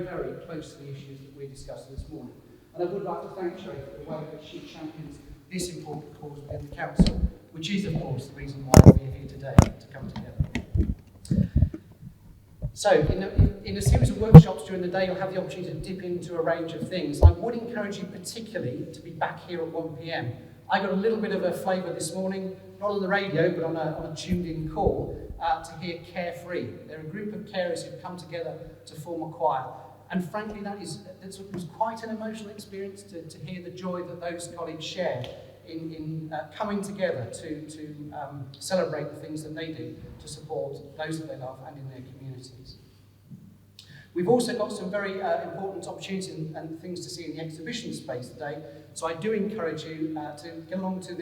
very, very close to the issues that we're discussing this morning. And I would like to thank Jo for the way that she champions this important cause within the Council, which is, of course, the reason why we're here today, to come together. So, in a series of workshops during the day, you'll have the opportunity to dip into a range of things. I would encourage you particularly to be back here at 1 p.m. I got a little bit of a flavour this morning, not on the radio, but on a tuned-in call, to hear Carefree. They're a group of carers who've come together to form a choir. And frankly, it was quite an emotional experience to hear the joy that those colleagues share in coming together to celebrate the things that they do to support those that they love and in their communities. We've also got some very important opportunities and things to see in the exhibition space today. So I do encourage you to get along to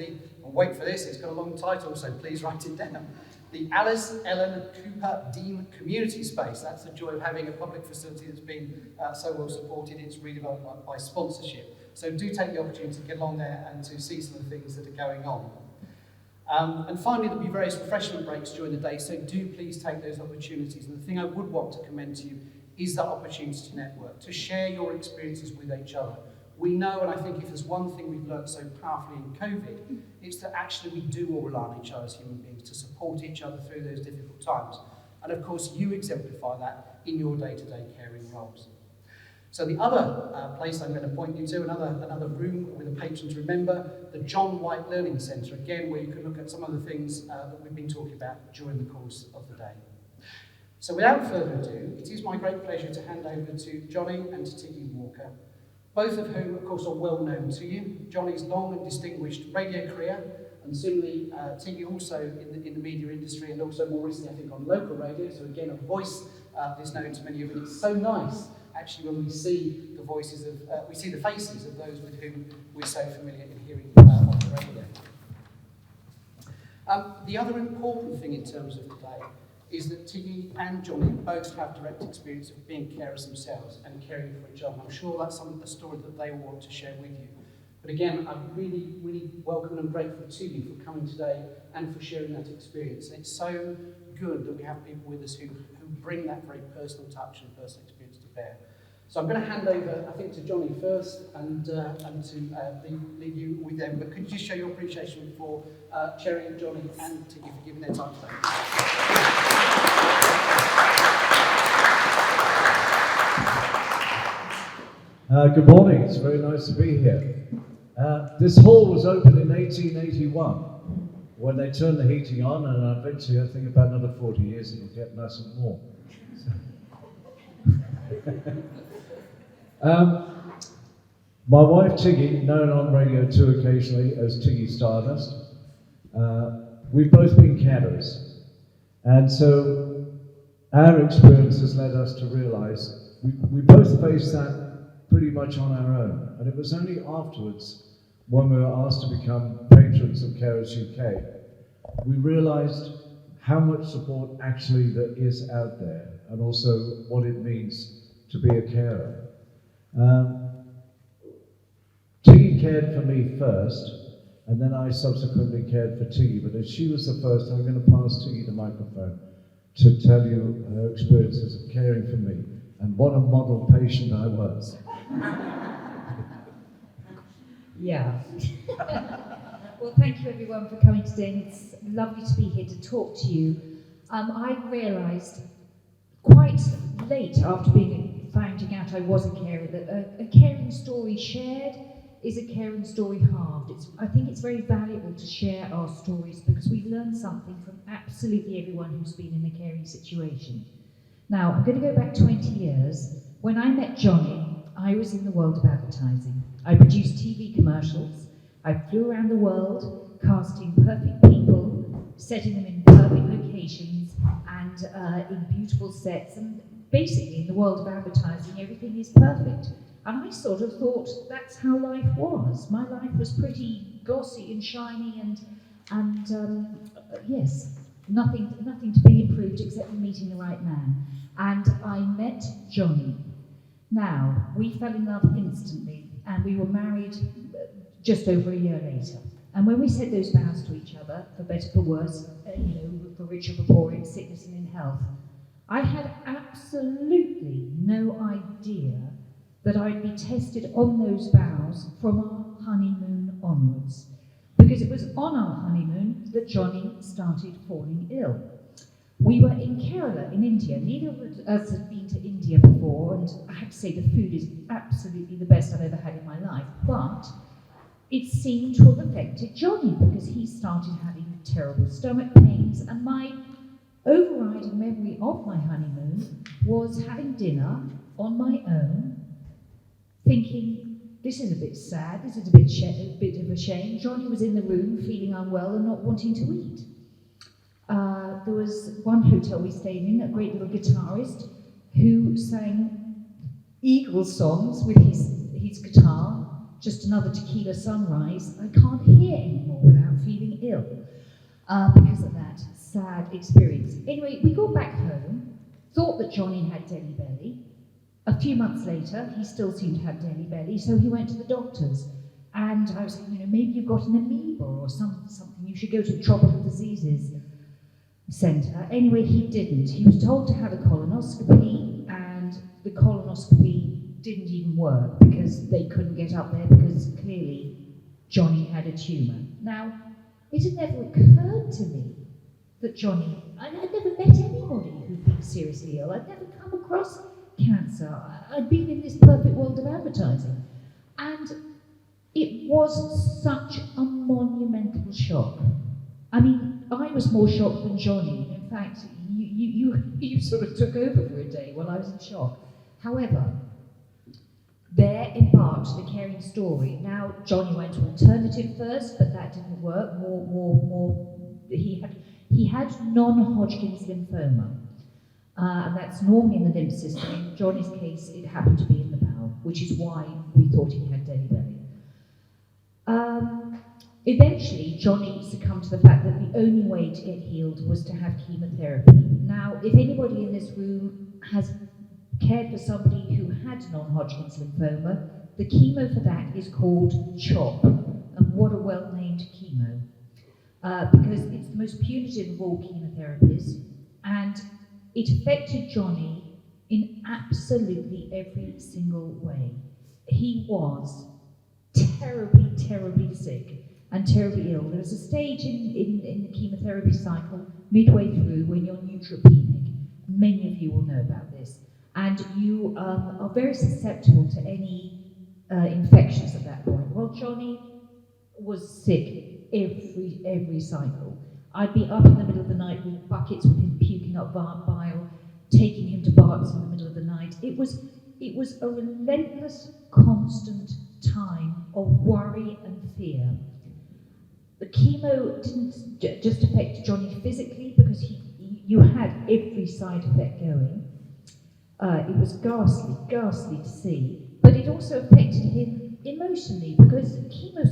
wait for this, it's got a long title, so please write it down. The Alice Ellen Cooper Dean Community Space. That's the joy of having a public facility that's been so well supported. It's redeveloped by sponsorship. So do take the opportunity to get along there and to see some of the things that are going on. And finally, there'll be various refreshment breaks during the day, so do please take those opportunities. And the thing I would want to commend to you is that opportunity to network, to share your experiences with each other. We know, and I think if there's one thing we've learned so powerfully in COVID, it's that actually we do all rely on each other as human beings to support each other through those difficult times. And of course, you exemplify that in your day-to-day caring roles. So the other place I'm going to point you to, another room with a patron to remember, the John White Learning Centre, again, where you can look at some of the things that we've been talking about during the course of the day. So without further ado, it is my great pleasure to hand over to Johnnie and to Tiggy Walker, both of whom, of course, are well known to you. Johnnie's long and distinguished radio career, and similarly, Tiggy also in the media industry, and also more recently, I think, on local radio. So again, a voice is known to many of you. It's so nice, actually, when we see the voices of, we see the faces of those with whom we're so familiar in hearing on the radio. The other important thing in terms of today is that Tiggy and Johnnie both have direct experience of being carers themselves and caring for each other. I'm sure that's a story that they will want to share with you. But again, I'm really, really welcome and grateful to you for coming today and for sharing that experience. And it's so good that we have people with us who bring that very personal touch and personal experience to bear. So I'm going to hand over, I think, to Johnnie first and to leave you with them. But could you just show your appreciation for Cherry and Johnnie and Tiggy for giving their time today? Good morning, it's very nice to be here. This hall was opened in 1881 when they turned the heating on, and eventually I think about another 40 years it'll get nice and warm. My wife Tiggy, known on Radio 2 occasionally as Tiggy Stardust, we've both been carers, and so our experience has led us to realise we both faced that pretty much on our own, and it was only afterwards, when we were asked to become patrons of Carers UK, we realised how much support actually there is out there, and also what it means to be a carer. Tiggy cared for me first, and then I subsequently cared for Tiggy, but as she was the first, I'm going to pass Tiggy the microphone to tell you her experiences of caring for me, and what a model patient I was. Yeah. Well, thank you everyone for coming today, and it's lovely to be here to talk to you. I realised quite late after finding out I was a carer that a caring story shared is a caring story halved. I think it's very valuable to share our stories because we learn something from absolutely everyone who's been in a caring situation. Now, I'm going to go back 20 years. When I met Johnnie, I was in the world of advertising. I produced TV commercials. I flew around the world, casting perfect people, setting them in perfect locations and in beautiful sets. And basically, in the world of advertising, everything is perfect. And I sort of thought that's how life was. My life was pretty glossy and shiny and yes, nothing to be improved except for meeting the right man. And I met Johnnie. Now, we fell in love instantly, and we were married just over a year later. And when we said those vows to each other, for better for worse, for richer for poor, in sickness and in health, I had absolutely no idea that I'd be tested on those vows from our honeymoon onwards, because it was on our honeymoon that Johnnie started falling ill. We were in Kerala in India. Neither of us had been to India before, and I have to say the food is absolutely the best I've ever had in my life, but it seemed to have affected Johnnie because he started having terrible stomach pains, and my overriding memory of my honeymoon was having dinner on my own, thinking, this is a bit sad, this is a bit of a shame. Johnnie was in the room feeling unwell and not wanting to eat. There was one hotel we stayed in, a great little guitarist who sang Eagles songs with his guitar, just another tequila sunrise. I can't hear anymore without feeling ill because of that sad experience. Anyway, we got back home, thought that Johnnie had Delhi belly. A few months later, he still seemed to have Delhi belly, so he went to the doctors. And I was saying, maybe you've got an amoeba or something. You should go to the Tropical Diseases Centre. Anyway, he didn't. He was told to have a colonoscopy, and the colonoscopy didn't even work because they couldn't get up there because clearly Johnnie had a tumour. Now, it had never occurred to me that Johnnie, I'd never met anybody who'd been seriously ill. I'd never come across cancer. I'd been in this perfect world of advertising. And it was such a monumental shock. I mean, I was more shocked than Johnnie. In fact, you sort of took over for a day while I was in shock. However, there embarked the caring story. Now, Johnnie went alternative first, but that didn't work. He had non-Hodgkin's lymphoma, and that's normally in the lymph system. In Johnnie's case, it happened to be in the bowel, which is why we thought he had Delhi belly. Eventually, Johnnie succumbed to the fact that the only way to get healed was to have chemotherapy. Now, if anybody in this room has cared for somebody who had non-Hodgkin's lymphoma, the chemo for that is called CHOP, and what a well-named chemo, because it's the most punitive of all chemotherapies, and it affected Johnnie in absolutely every single way. He was terribly, terribly sick and terribly ill. There was a stage in the chemotherapy cycle, midway through, when you're neutropenic. Many of you will know about this. And you are very susceptible to any infections at that point. Well, Johnnie was sick every cycle. I'd be up in the middle of the night with buckets with him puking up bile, taking him to Bart's in the middle of the night. It was a relentless, constant time of worry and fear. The chemo didn't just affect Johnnie physically because you had every side effect going. It was ghastly to see, but it also affected him emotionally because chemo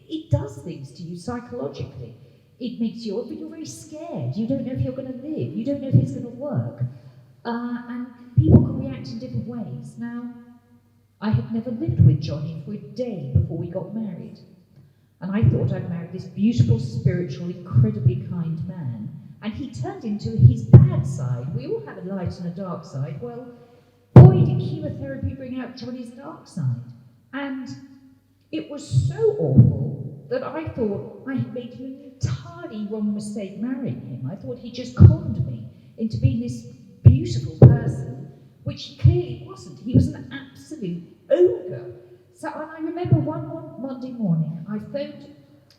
it does things to you psychologically. It makes you're very scared. You don't know if you're going to live. You don't know if it's going to work. And people can react in different ways. Now, I had never lived with Johnnie for a day before we got married. And I thought I'd married this beautiful, spiritual, incredibly kind man. And he turned into his bad side. We all have a light and a dark side. Well, boy, did chemotherapy bring out Johnnie's dark side. And it was so awful that I thought I had made an entirely wrong mistake marrying him. I thought he just conned me into being this beautiful person, which he clearly wasn't. He was an absolute ogre. So, and I remember one Monday morning, I phoned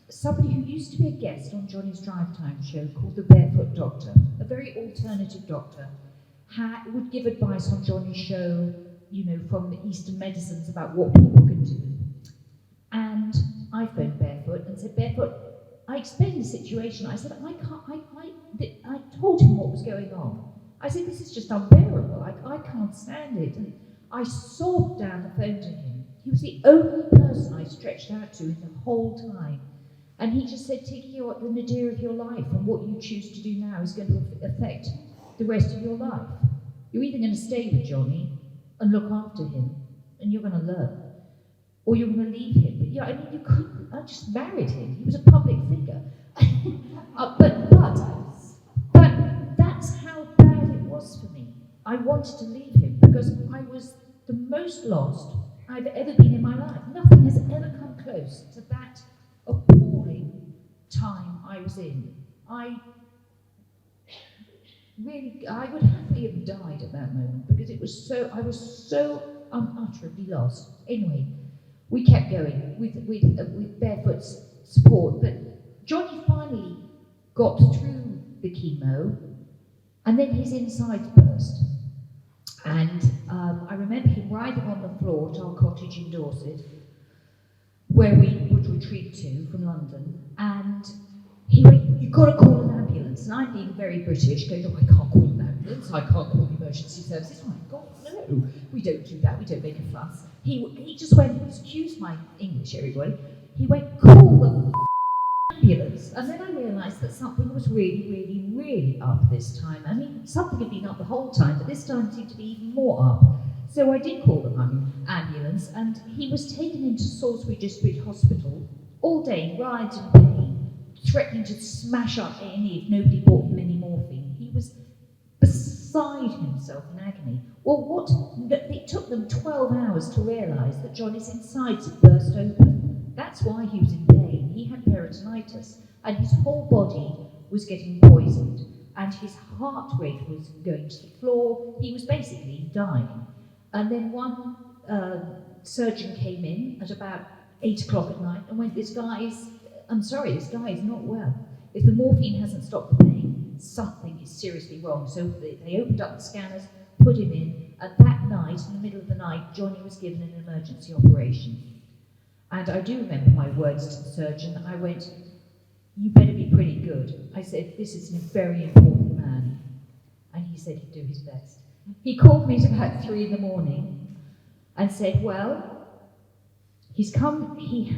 somebody who used to be a guest on Johnnie's Drive Time show called the Barefoot Doctor, a very alternative doctor, would give advice on Johnnie's show, from the Eastern medicines about what people can do. And I phoned Barefoot and said, Barefoot, I explained the situation. I said, I told him what was going on. I said, this is just unbearable. I can't stand it. And I sobbed down the phone to him. He was the only person I stretched out to the whole time. And he just said, Tiggy, you're at the nadir of your life, and what you choose to do now is going to affect the rest of your life. You're either going to stay with Johnnie and look after him, and you're going to learn, or you're going to leave him. But yeah, I mean, you couldn't. I just married him. He was a public figure. but that's how bad it was for wanted to leave him because I was the most lost I've ever been in my life. Nothing has ever come close to that appalling time I was in. I would happily have died at that moment because I was so unutterably lost. Anyway, we kept going with barefoot support, but Johnny finally got through the chemo, and then his insides burst. And I remember him riding on the floor to our cottage in Dorset, where we would retreat to from London, and he went, "You've got to call an ambulance." And I'm being very British, going, "Oh, I can't call an ambulance, I can't call the emergency services." Oh my God, no, we don't do that, we don't make a fuss. He just went, excuse my English, everybody, he went, "Call the ambulance." And then I realised that something was really, really, really up this time. I mean, something had been up the whole time, but this time seemed to be even more up. So I did call the ambulance, and he was taken into Salisbury District Hospital all day, writhed in pain, threatening to smash up A&E if nobody brought him any morphine. He was beside himself in agony. Well, it took them 12 hours to realise that Johnny's insides had burst open. That's why he was in pain. He had peritonitis, and his whole body was getting poisoned, and his heart rate was going to the floor. He was basically dying. And then one surgeon came in at about 8 o'clock at night and went, this guy is not well. If the morphine hasn't stopped the pain, something is seriously wrong. So they opened up the scanners, put him in, and that night, in the middle of the night, Johnny was given an emergency operation. And I do remember my words to the surgeon. I went, "You better be pretty good." I said, "This is a very important man." And he said he'd do his best. He called me at about 3 in the morning and said, "Well, he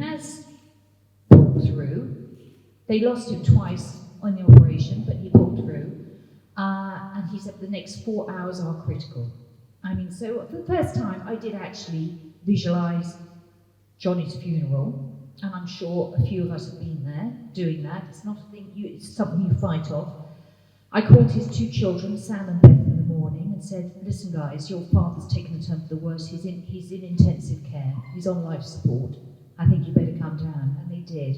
has pulled through. They lost him twice on the operation, but he pulled through. And he said the next 4 hours are critical." I mean, so for the first time, I did actually visualise Johnny's funeral, and I'm sure a few of us have been there doing that. It's not a thing, it's something you fight off. I called his 2 children, Sam and Beth, in the morning and said, "Listen guys, your father's taken a turn for the worse. He's in intensive care. He's on life support. I think you better come down." And they did.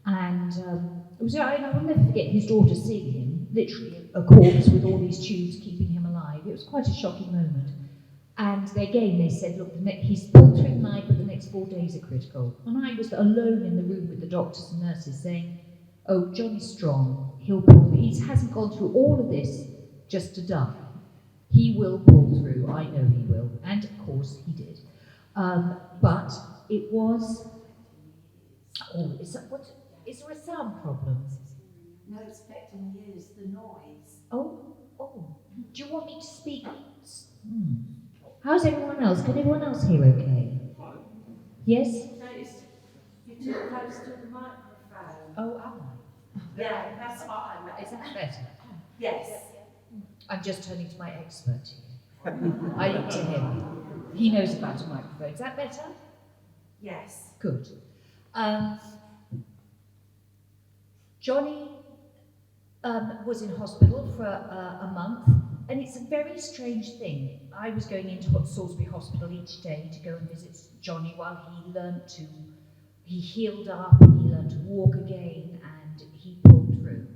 And I will never forget his daughter seeing him, literally a corpse with all these tubes keeping him alive. It was quite a shocking moment. And they said, "Look, he's pulled through the night, but the next 4 days are critical." And I was alone in the room with the doctors and nurses saying, "Oh, Johnny's strong. He'll pull. He hasn't gone through all of this just to die. He will pull through. I know he will." And of course he did. But it was. Is there a sound problem? No, it's affecting the ears, the noise. Oh. Do you want me to speak? How's everyone else? Can everyone else hear okay? Yes? Noticed you're too close to the microphone. Oh, am I? Yeah, that's what I meant. Is that better? Yes. I'm just turning to my expert here. I look to him. He knows about a microphone. Is that better? Yes. Good. Johnny was in hospital for a month, and it's a very strange thing. I was going into Salisbury Hospital each day to go and visit Johnny while he healed up, he learned to walk again, and he pulled through.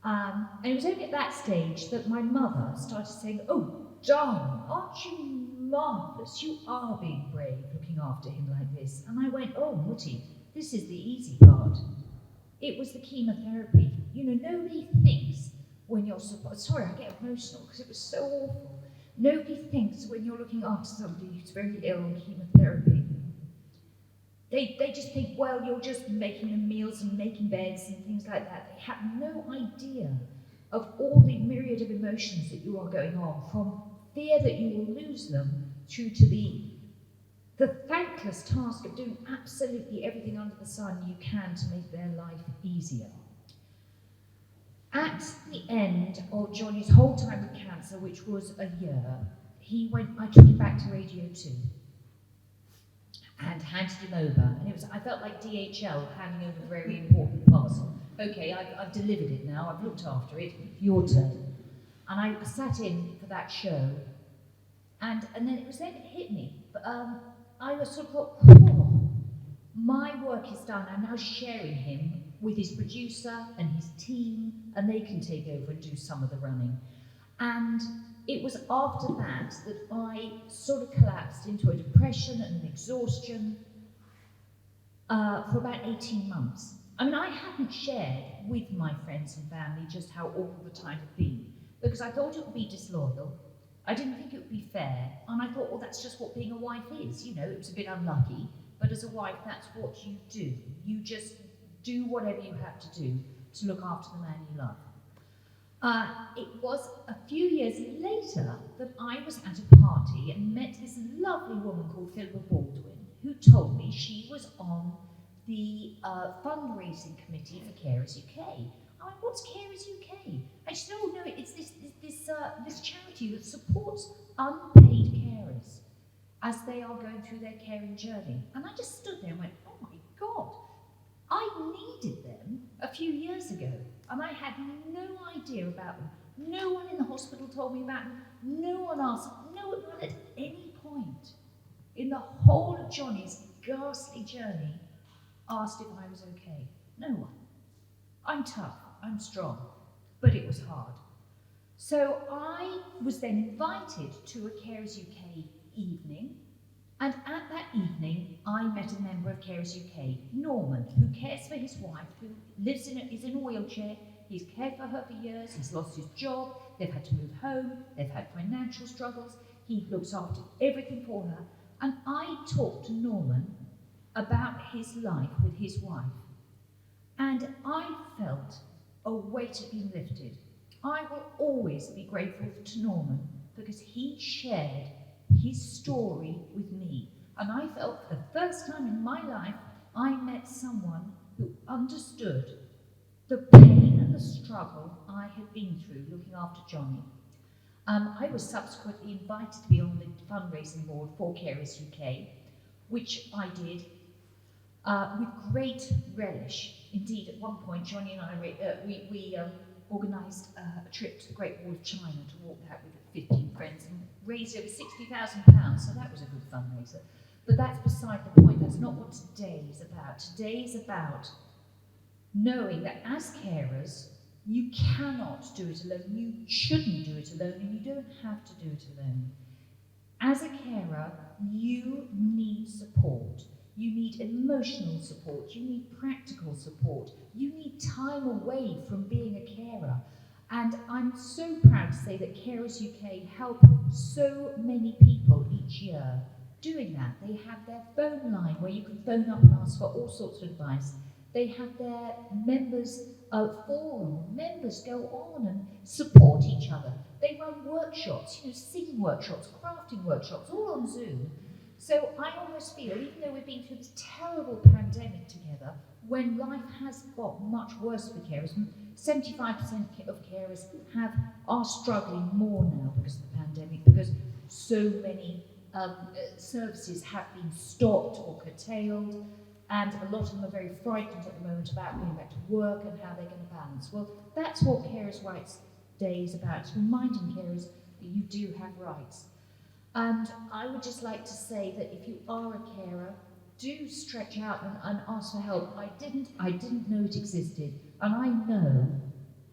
And it was only at that stage that my mother started saying, "Oh, darling, aren't you marvellous? You are being brave, looking after him like this." And I went, "Oh, Mutty, this is the easy part." It was the chemotherapy. You know, nobody thinks when you're sorry, I get emotional because it was so awful. Nobody thinks when you're looking after somebody who's very ill on chemotherapy. They just think, well, you're just making them meals and making beds and things like that. They have no idea of all the myriad of emotions that you are going on, from fear that you will lose them through to the thankless task of doing absolutely everything under the sun you can to make their life easier. At the end of Johnny's whole time with cancer, which was a year, I took him back to Radio 2 and handed him over. And I felt like DHL handing over a very important parcel. Okay, I've delivered it now, I've looked after it, your turn. And I sat in for that show, and then it hit me. I was sort of thought, oh, my work is done. I'm now sharing him with his producer and his team, and they can take over and do some of the running. And it was after that I sort of collapsed into a depression and an exhaustion for about 18 months. I mean, I hadn't shared with my friends and family just how awful the time had been, because I thought it would be disloyal. I didn't think it would be fair, and I thought, well, that's just what being a wife is. You know, it was a bit unlucky, but as a wife, that's what you do. You just do whatever you have to do to look after the man you love. It was a few years later that I was at a party and met this lovely woman called Philippa Baldwin, who told me she was on the fundraising committee for Carers UK. I went, what's Carers UK? And she said, oh no, it's this charity that supports unpaid carers as they are going through their caring journey. And I just stood there and went, oh my God, I needed them a few years ago, and I had no idea about them. No one in the hospital told me about them. No one asked, no one at any point in the whole of Johnnie's ghastly journey asked if I was okay. No one. I'm tough, I'm strong, but it was hard. So I was then invited to a Carers UK evening, and at that evening I met a member of Carers UK, Norman, who cares for his wife, who is in a wheelchair. He's cared for her for years, he's lost his job, they've had to move home, they've had financial struggles, he looks after everything for her. And I talked to Norman about his life with his wife, and I felt a weight had been lifted. I will always be grateful to Norman because he shared his story with me, and I felt for the first time in my life I met someone who understood the pain and the struggle I had been through looking after Johnnie. I was subsequently invited to be on the fundraising board for Carers UK, which I did with great relish. Indeed, at one point, Johnnie and I we organised a trip to the Great Wall of China to walk out with 15 friends and raised over £60,000, so that was a good fundraiser. But that's beside the point. That's not what today is about. Today is about knowing that as carers, you cannot do it alone, you shouldn't do it alone, and you don't have to do it alone. As a carer, you need support. You need emotional support, you need practical support, you need time away from being a carer. And I'm so proud to say that Carers UK help so many people each year doing that. They have their phone line where you can phone up and ask for all sorts of advice. They have their members forum. Members go on and support each other. They run workshops, singing workshops, crafting workshops, all on Zoom. So I almost feel, even though we've been through this terrible pandemic together, when life has got much worse for carers, 75% of carers are struggling more now because of the pandemic, because so many services have been stopped or curtailed, and a lot of them are very frightened at the moment about going back to work and how they're going to balance. Well, that's what Carers' Rights Day is about. It's reminding carers that you do have rights. And I would just like to say that if you are a carer, do stretch out and ask for help. I didn't know it existed, and I know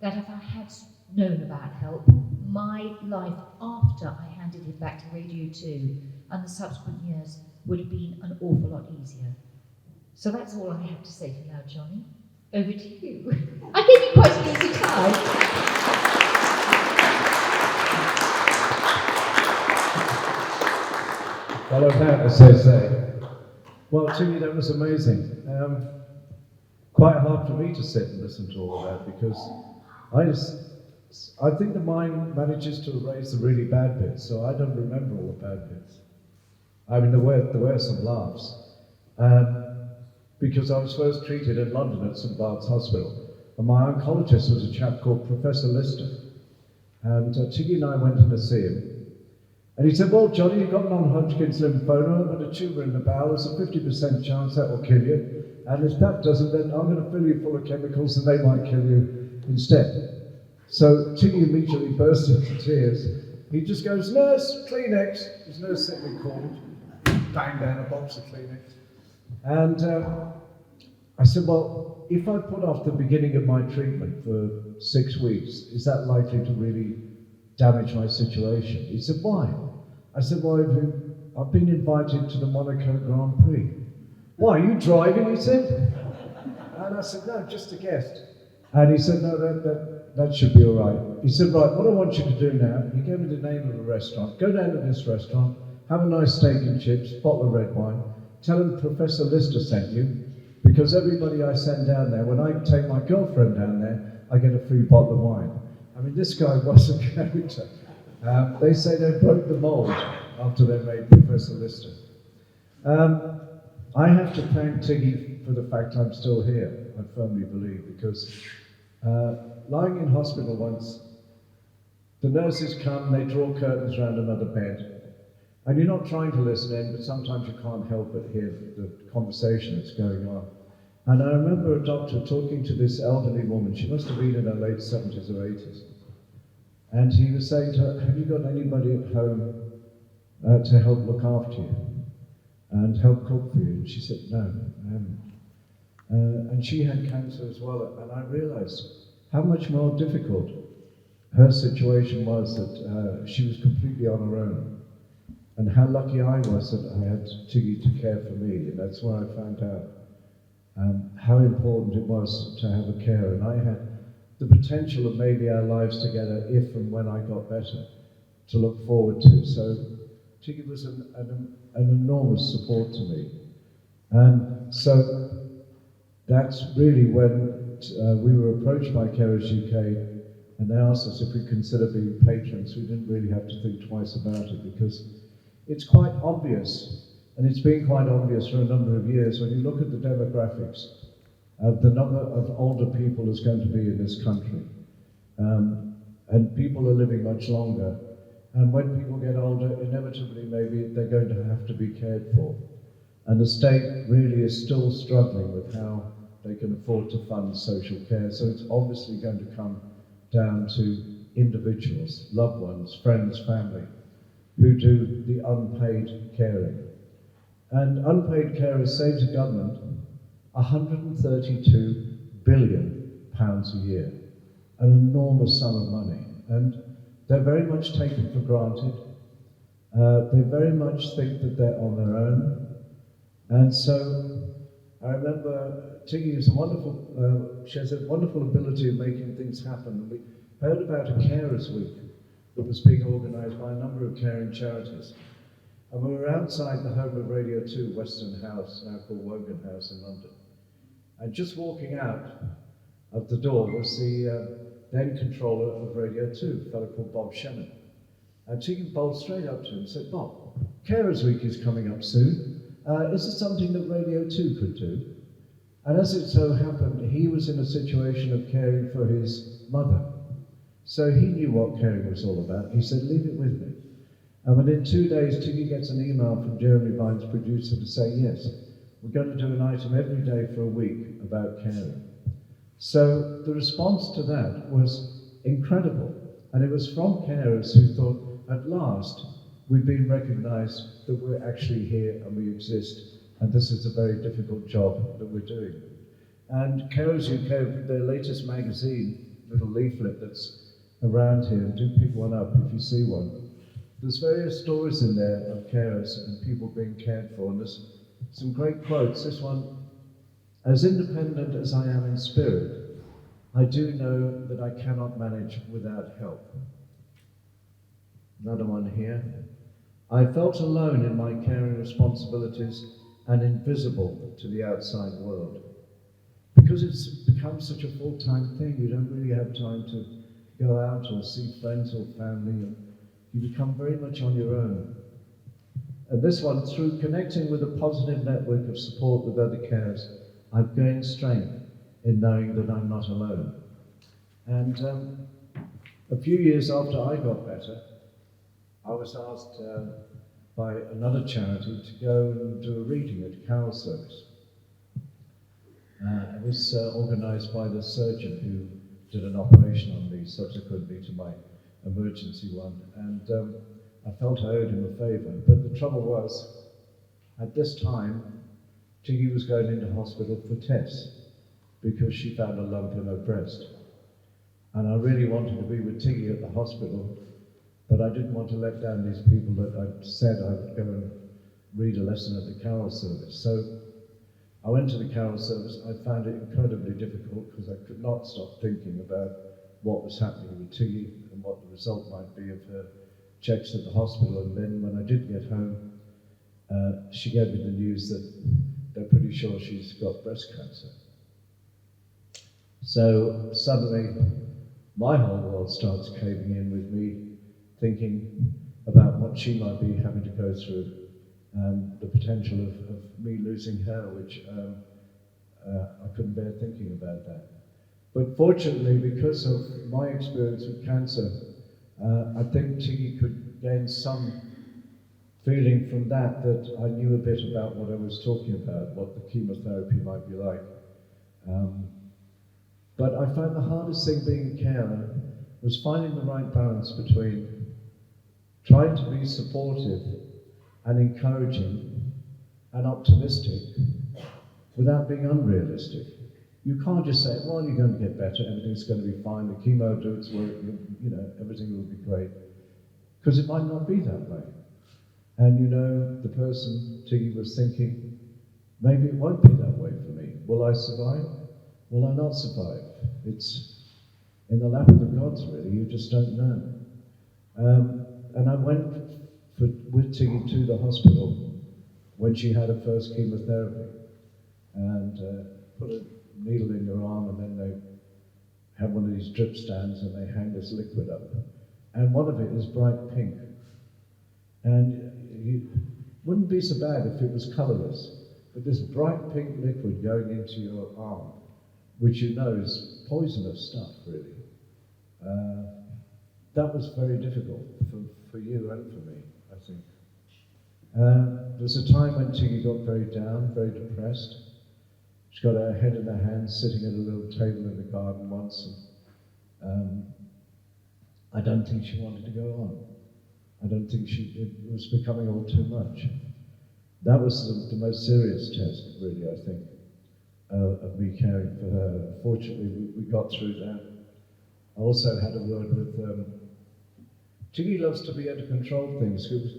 that if I had known about help, my life after I handed it back to Radio 2 and the subsequent years would have been an awful lot easier. So that's all I have to say for now, Johnnie. Over to you. I gave you quite an easy time. Well, about as they say. Well, Tiggy, that was amazing. Quite hard for me to sit and listen to all of that because I think the mind manages to erase the really bad bits, so I don't remember all the bad bits. I mean, there were some laughs. Because I was first treated in London at St Bart's Hospital, and my oncologist was a chap called Professor Lister. And Tiggy and I went in to see him. And he said, well, Johnnie, you've got non-Hodgkin's lymphoma, but a tumour in the bowel, there's a 50% chance that will kill you. And if that doesn't, then I'm going to fill you full of chemicals and they might kill you instead. So Tiggy immediately burst into tears. He just goes, "Nurse, Kleenex." There's no sickly called. Bang down a box of Kleenex. And I said, "Well, if I put off the beginning of my treatment for 6 weeks, is that likely to really damage my situation?" He said, "Why?" I said, "Well, I've been invited to the Monaco Grand Prix." "Why, are you driving?" he said. And I said, "No, just a guest." And he said, "No, that should be all right." He said, "Right, what I want you to do now," he gave me the name of the restaurant, "go down to this restaurant, have a nice steak and chips, bottle of red wine, tell him Professor Lister sent you, because everybody I send down there, when I take my girlfriend down there, I get a free bottle of wine." I mean, this guy was a character. They say they broke the mold after they made Professor Lister. I have to thank Tiggy for the fact I'm still here, I firmly believe, because lying in hospital once, the nurses come, they draw curtains around another bed, and you're not trying to listen in, but sometimes you can't help but hear the conversation that's going on. And I remember a doctor talking to this elderly woman, she must have been in her late 70s or 80s, and he was saying to her, "Have you got anybody at home to help look after you and help cook for you?" And she said, "No, I haven't." And she had cancer as well, and I realized how much more difficult her situation was, that she was completely on her own, and how lucky I was that I had Tiggy to care for me. And that's where I found out how important it was to have a carer. And I had the potential of maybe our lives together, if and when I got better, to look forward to. So Tiggy was an enormous support to me. And so that's really when we were approached by Carers UK, and they asked us if we consider being patrons. We didn't really have to think twice about it, because it's quite obvious, and it's been quite obvious for a number of years, when you look at the demographics of the number of older people is going to be in this country. And people are living much longer. And when people get older, inevitably maybe they're going to have to be cared for. And the state really is still struggling with how they can afford to fund social care. So it's obviously going to come down to individuals, loved ones, friends, family, who do the unpaid caring. And unpaid carers save the government £132 billion a year, an enormous sum of money. And they're very much taken for granted. They very much think that they're on their own. And so I remember Tiggy is a wonderful, she has a wonderful ability of making things happen. And we heard about a carers week that was being organised by a number of caring charities. And we were outside the home of Radio 2, Western House, now called Wogan House in London. And just walking out of the door was the then controller of Radio 2, a fellow called Bob Shannon. And Tiggy bowled straight up to him and said, "Bob, Carers Week is coming up soon. Is this something that Radio 2 could do?" And as it so happened, he was in a situation of caring for his mother. So he knew what caring was all about. He said, "Leave it with me." And within 2 days, Tiggy gets an email from Jeremy Vine's producer to say, "Yes, we're going to do an item every day for a week about caring." So the response to that was incredible. And it was from carers who thought, at last, we've been recognised that we're actually here and we exist. And this is a very difficult job that we're doing. And Carers UK, their latest magazine, little leaflet that's around here, do pick one up if you see one. There's various stories in there of carers and people being cared for, and there's some great quotes. This one, "As independent as I am in spirit, I do know that I cannot manage without help." Another one here, "I felt alone in my caring responsibilities and invisible to the outside world." Because it's become such a full-time thing, you don't really have time to go out or see friends or family, and you become very much on your own. And this one, "Through connecting with a positive network of support with other carers, I've gained strength in knowing that I'm not alone." And a few years after I got better, I was asked by another charity to go and do a reading at Carol service. It was organised by the surgeon who did an operation on me subsequently to my emergency one, and I felt I owed him a favour. But the trouble was, at this time, Tiggy was going into hospital for tests because she found a lump in her breast. And I really wanted to be with Tiggy at the hospital, but I didn't want to let down these people that I'd said I would go and read a lesson at the carol service. So I went to the carol service. I found it incredibly difficult because I could not stop thinking about what was happening with Tiggy and what the result might be of her checks at the hospital. And then when I did get home, she gave me the news that they're pretty sure she's got breast cancer. So suddenly, my whole world starts caving in with me, thinking about what she might be having to go through, and the potential of me losing her, which I couldn't bear thinking about that. But fortunately, because of my experience with cancer, I think Tiggy could gain some feeling from that I knew a bit about what I was talking about, what the chemotherapy might be like. But I found the hardest thing being a carer was finding the right balance between trying to be supportive and encouraging and optimistic without being unrealistic. You can't just say, well, you're going to get better, everything's going to be fine, the chemo will do its work, everything will be great. Because it might not be that way. And the person, Tiggy, was thinking, maybe it won't be that way for me. Will I survive? Will I not survive? It's in the lap of the gods, really. You just don't know. And I went with Tiggy to the hospital when she had her first chemotherapy, and put a needle in your arm, and then they have one of these drip stands, and they hang this liquid up. And one of it is bright pink. And it wouldn't be so bad if it was colourless, but this bright pink liquid going into your arm, which is poisonous stuff, really. That was very difficult for you and for me, I think. There was a time when Tiggy got very down, very depressed. She got her head in her hands, sitting at a little table in the garden once, and I don't think she wanted to go on. I don't think it was becoming all too much. That was the most serious test, really, I think, of me caring for her. Fortunately, we got through that. I also had a word with Tiggy loves to be able to control things, because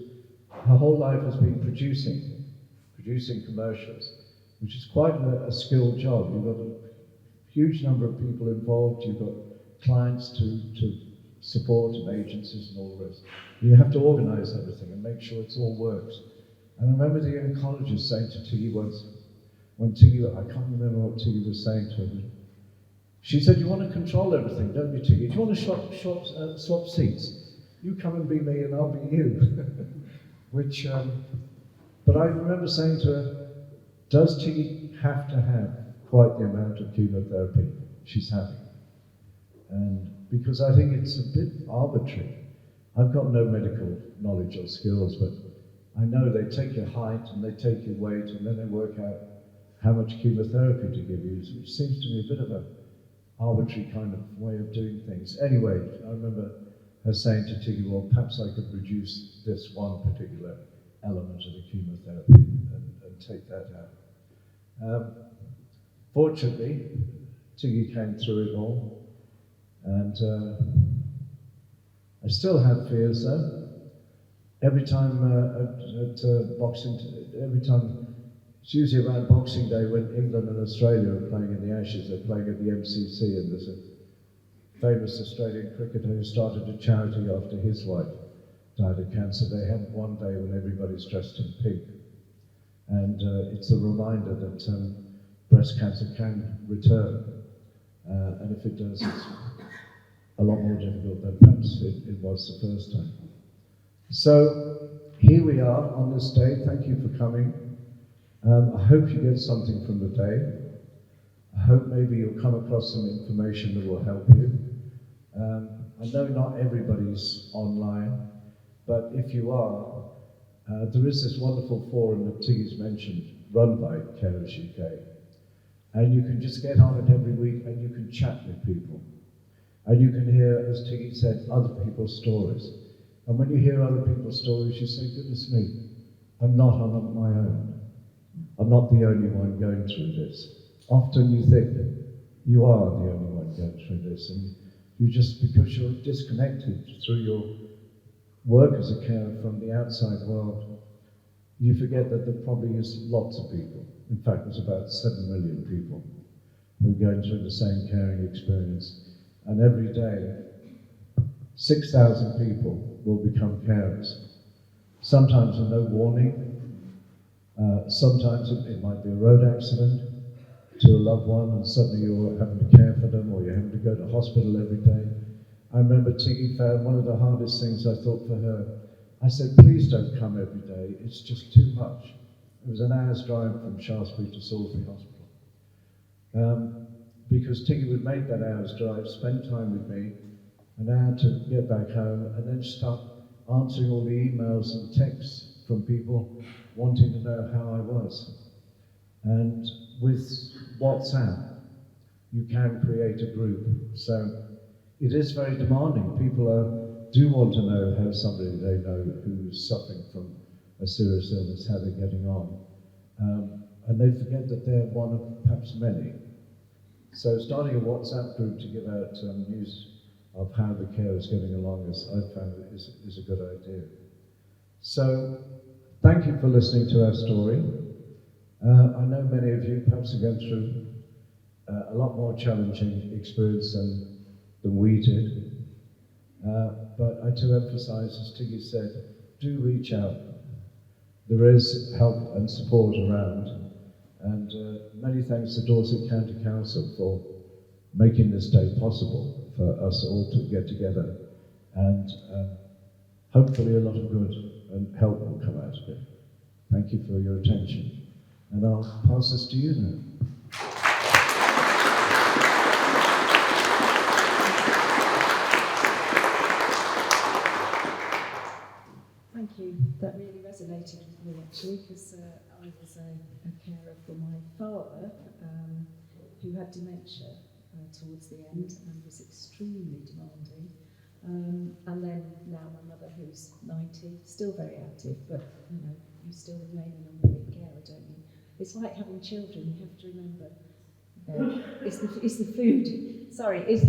her whole life has been producing commercials, which is quite a skilled job. You've got a huge number of people involved, you've got clients to support and agencies and all the rest. You have to organise everything and make sure it all works. And I remember the oncologist saying to Tiggy once, when Tiggy, I can't remember what Tiggy was saying to her, but she said, you want to control everything, don't you, Tiggy? Do you want to swap seats? You come and be me and I'll be you. Which, but I remember saying to her, does Tiggy have to have quite the amount of chemotherapy she's having? And because I think it's a bit arbitrary. I've got no medical knowledge or skills, but I know they take your height and they take your weight and then they work out how much chemotherapy to give you, which seems to me a bit of an arbitrary kind of way of doing things. Anyway, I remember her saying to Tiggy, well, perhaps I could reduce this one particular element of the chemotherapy and take that out. Fortunately, Tiggy came through it all, and I still have fears though. Every time it's usually around Boxing Day when England and Australia are playing in the Ashes, they're playing at the MCC, and there's a famous Australian cricketer who started a charity after his wife died of cancer. They have one day when everybody's dressed in pink. And it's a reminder that breast cancer can return. And if it does, it's a lot more difficult than perhaps it was the first time. So here we are on this day. Thank you for coming. I hope you get something from the day. I hope maybe you'll come across some information that will help you. I know not everybody's online, but if you are, there is this wonderful forum that Tiggy's mentioned, run by Carers UK. And you can just get on it every week and you can chat with people. And you can hear, as Tiggy said, other people's stories. And when you hear other people's stories, you say, goodness me, I'm not on my own. I'm not the only one going through this. Often you think you are the only one going through this, and you just, because you're disconnected through your work as a carer from the outside world, you forget that there probably is lots of people. In fact, there's about 7 million people who are going through the same caring experience. And every day, 6,000 people will become carers. Sometimes with no warning. Sometimes it might be a road accident to a loved one, and suddenly you're having to care for them, or you're having to go to hospital every day. I remember Tiggy found one of the hardest things I thought for her. I said, please don't come every day, it's just too much. It was an hour's drive from Shaftesbury to Salisbury Hospital. Because Tiggy would make that hour's drive, spend time with me, an hour to get back home, and then start answering all the emails and texts from people wanting to know how I was. And with WhatsApp, you can create a group. So it is very demanding. People do want to know how somebody they know who's suffering from a serious illness, how they're getting on. And they forget that they're one of perhaps many. So starting a WhatsApp group to give out news of how the care is getting along I found is a good idea. So thank you for listening to our story. I know many of you perhaps are going through a lot more challenging experience than we did. But I do emphasize, as Tiggy said, do reach out. There is help and support around. And many thanks to Dorset County Council for making this day possible for us all to get together. And hopefully a lot of good and help will come out of it. Thank you for your attention. And I'll pass this to you now. Thank you. That really resonated with me actually, because I was a carer for my father who had dementia towards the end and was extremely demanding. And then now my mother, who's 90, still very active, but you know, you still remain an unpaid carer, don't you? It's like having children. You have to remember. It's the food. Sorry, is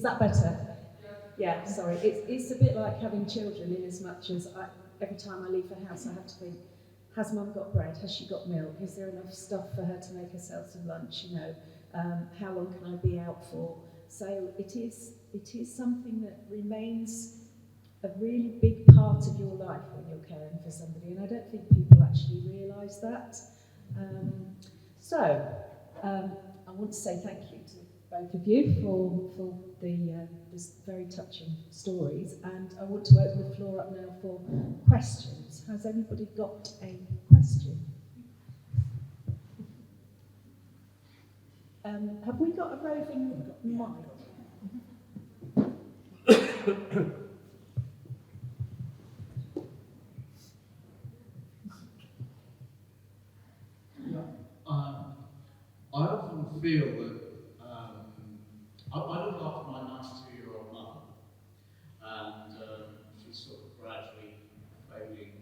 that better? Yeah, sorry. It's a bit like having children in as much as every time I leave the house, I have to think, has Mum got bread? Has she got milk? Is there enough stuff for her to make herself some lunch? You know, how long can I be out for? So it is something that remains a really big part of your life when you're caring for somebody, and I don't think people actually realise that. I want to say thank you to both of you for the very touching stories, and I want to open the floor up now for questions. Has anybody got a question? Have we got a roving mic? I often feel that I look after my 92-year-old mother, and she's sort of gradually fading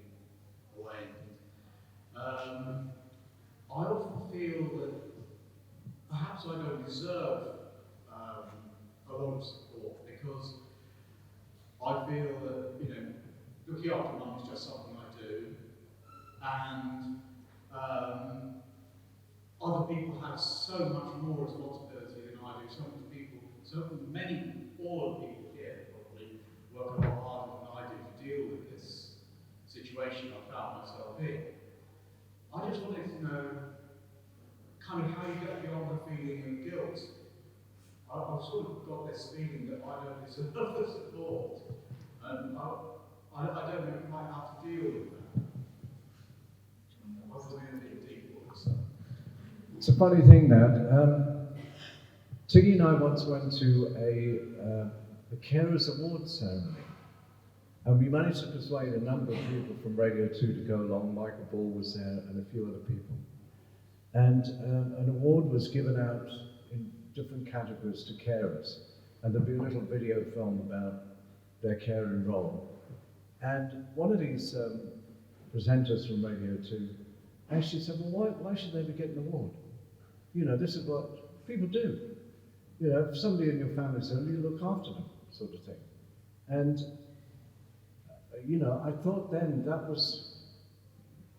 away. I often feel that perhaps I don't deserve a lot of support, because I feel that, you know, looking after mum is just something I do, and other people have so much more responsibility than I do. All of the people here probably work a lot harder than I do to deal with this situation I found myself in. I just wanted to know kind of how you get beyond the feeling of guilt. I've sort of got this feeling that I don't deserve the support, and I don't know quite how to deal with that. I was going a bit deep with this. It's a funny thing that Tiggy and I once went to a carers awards ceremony, and we managed to persuade a number of people from Radio 2 to go along. Michael Ball was there and a few other people. And an award was given out in different categories to carers. and there'll be a little video film about their caring role. And one of these presenters from Radio 2 actually said, well, why should they be getting an award? You know, this is what people do. You know, if somebody in your family's ill, you look after them, sort of thing. And, you know, I thought then that was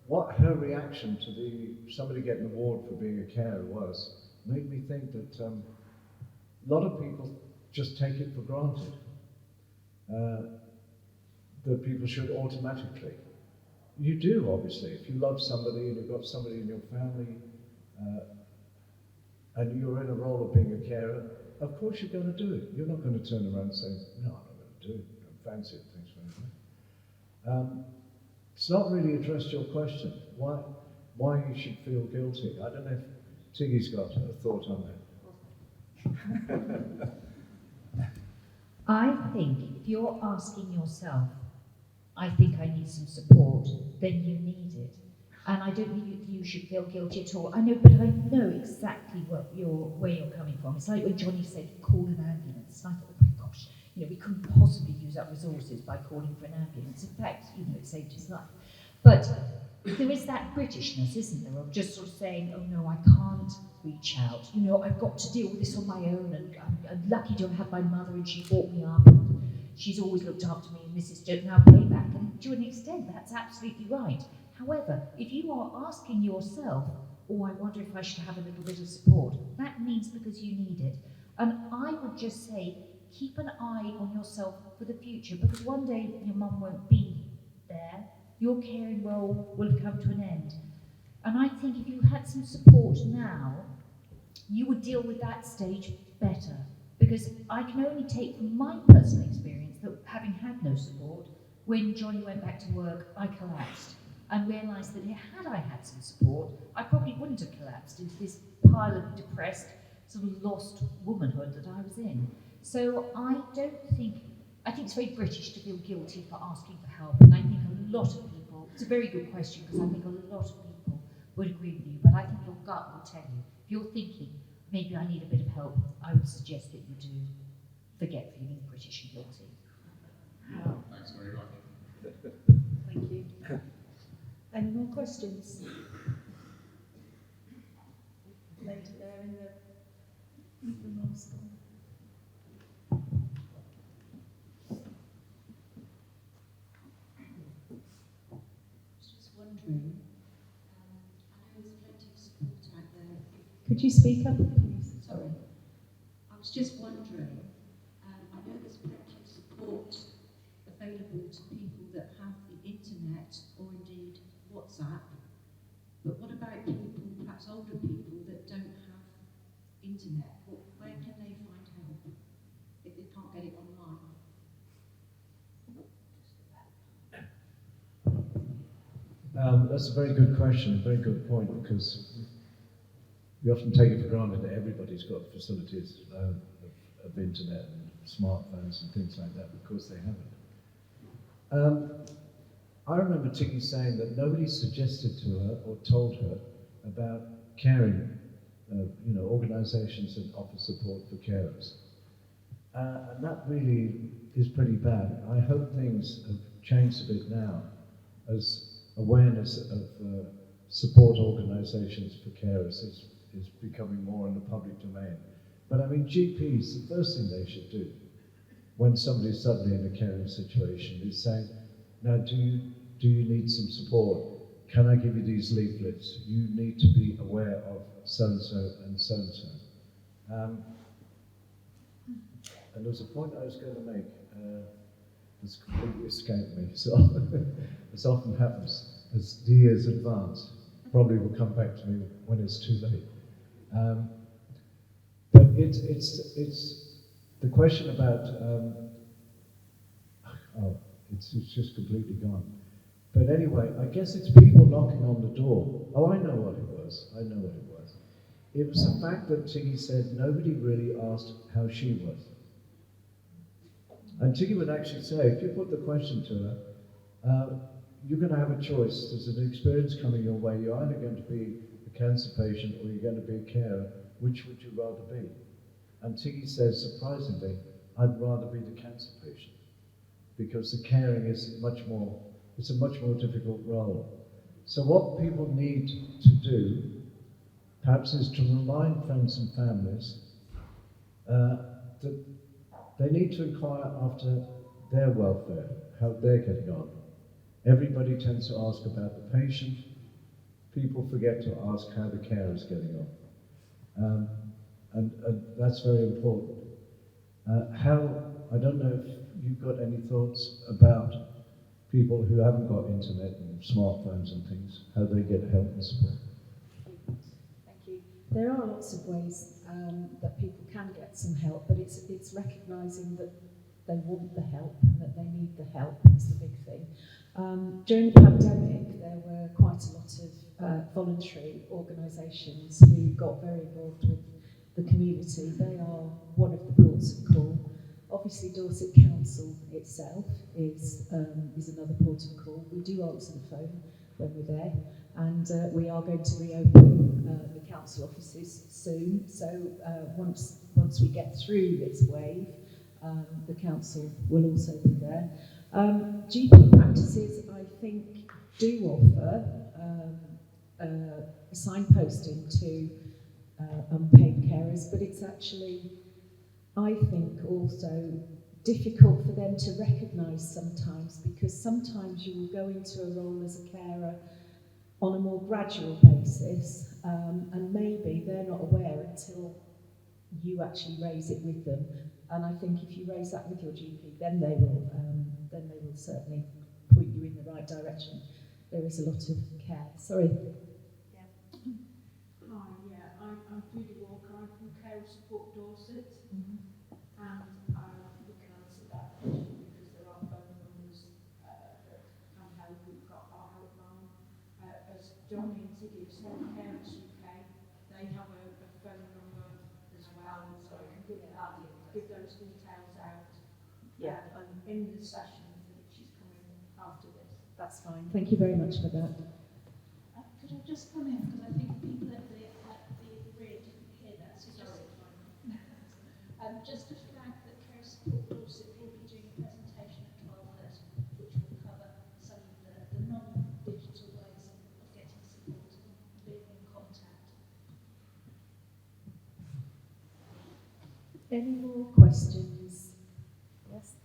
what her reaction to somebody getting an award for being a carer was, made me think that a lot of people just take it for granted. That people should automatically. You do, obviously. If you love somebody and you've got somebody in your family and you're in a role of being a carer, of course you're going to do it. You're not going to turn around and say, no, I'm not going to do it. I don't fancy it, thanks very much. It's not really addressed your question, why you should feel guilty. I don't know if Tiggy's got a thought on that. I think if you're asking yourself, I think I need some support, then you need it. And I don't think you should feel guilty at all. I know, but I know exactly where you're coming from. It's like when Johnnie said, call an ambulance. And I thought, oh my gosh, you know, we couldn't possibly use up resources by calling for an ambulance. In fact, you know, it saved his life. But there is that Britishness, isn't there, of just sort of saying, oh no, I can't reach out. You know, I've got to deal with this on my own, and I'm lucky to have my mother, and she brought me up, and she's always looked after me, and this is just now payback. And to an extent, that's absolutely right. However, if you are asking yourself, oh, I wonder if I should have a little bit of support, that means because you need it. And I would just say, keep an eye on yourself for the future, because one day your mum won't be there, your caring role will have come to an end. And I think if you had some support now, you would deal with that stage better. Because I can only take from my personal experience that having had no support, when Johnnie went back to work, I collapsed and realised that had I had some support, I probably wouldn't have collapsed into this pile of depressed, sort of lost womanhood that I was in. So I think it's very British to feel guilty for asking for help, and I think a lot of people, it's a very good question, because I think a lot of people would agree with you, but I think your gut will tell you. If you're thinking, maybe I need a bit of help, I would suggest that you do forget feeling British and guilty. Thanks very much. Thank you. Any more questions? Lady there in the mask on. Just wondering, I know there's plenty of support out there. Could you speak up, please? Sorry. I was just wondering, I know there's plenty of support available to people that have the internet or indeed WhatsApp, but what about people, perhaps older people, that don't have internet? Where can they find help if they can't get it online? That's a very good question, a very good point, because we often take it for granted that everybody's got facilities of internet and smartphones and things like that. Of course they haven't. I remember Tiggy saying that nobody suggested to her or told her about caring, organisations that offer support for carers. And that really is pretty bad. I hope things have changed a bit now, as awareness of support organisations for carers is becoming more in the public domain. But I mean, GPs, the first thing they should do when somebody's suddenly in a caring situation is saying, now do you need some support? Can I give you these leaflets? You need to be aware of so-and-so and so-and-so. And there was a point I was going to make that's completely escaped me. So, as often happens, as the years advance, probably will come back to me when it's too late. But it's the question about, it's just completely gone. But anyway, I guess it's people knocking on the door. Oh, I know what it was. It was the fact that Tiggy said nobody really asked how she was. And Tiggy would actually say, if you put the question to her, you're going to have a choice. There's an experience coming your way. You're either going to be a cancer patient or you're going to be a carer. Which would you rather be? And Tiggy says, surprisingly, I'd rather be the cancer patient because the caring is it's a much more difficult role. So what people need to do, perhaps, is to remind friends and families that they need to inquire after their welfare, how they're getting on. Everybody tends to ask about the patient. People forget to ask how the carer is getting on. And that's very important. I don't know if you've got any thoughts about people who haven't got internet and smartphones and things, how they get help and support. Thank you. There are lots of ways that people can get some help, but it's recognising that they want the help and that they need the help is the big thing. During the pandemic, there were quite a lot of voluntary organisations who got very involved with the community. They are one of the ports of call. Obviously, Dorset Council itself is another port of call. We do answer the phone when we're there, and we are going to reopen the council offices soon. So once we get through this wave, the council will also be there. GP practices, I think, do offer signposting to unpaid carers, but it's actually, I think, also difficult for them to recognise sometimes, because sometimes you will go into a role as a carer on a more gradual basis, and maybe they're not aware until you actually raise it with them. And I think if you raise that with your GP, then they will certainly point you in the right direction. There is a lot of care. Sorry. Yeah. Hi, yeah, I'm Judy Walker. I'm from Care Support Dorset, and we can answer that question because there are phone numbers that can help. We've got our helpline. As Johnnie and Tiggy have said, Carers UK, they have a phone number as well, so I can give those details out. And in the session which is coming after this. That's fine. Thank you very much for that. Could I just come in, because I think people at the rear didn't hear that. So just to flag that Care Support Dorset will be doing a presentation at 12:30, which will cover some of the non-digital ways of getting support and being in contact. Any more questions? Yes.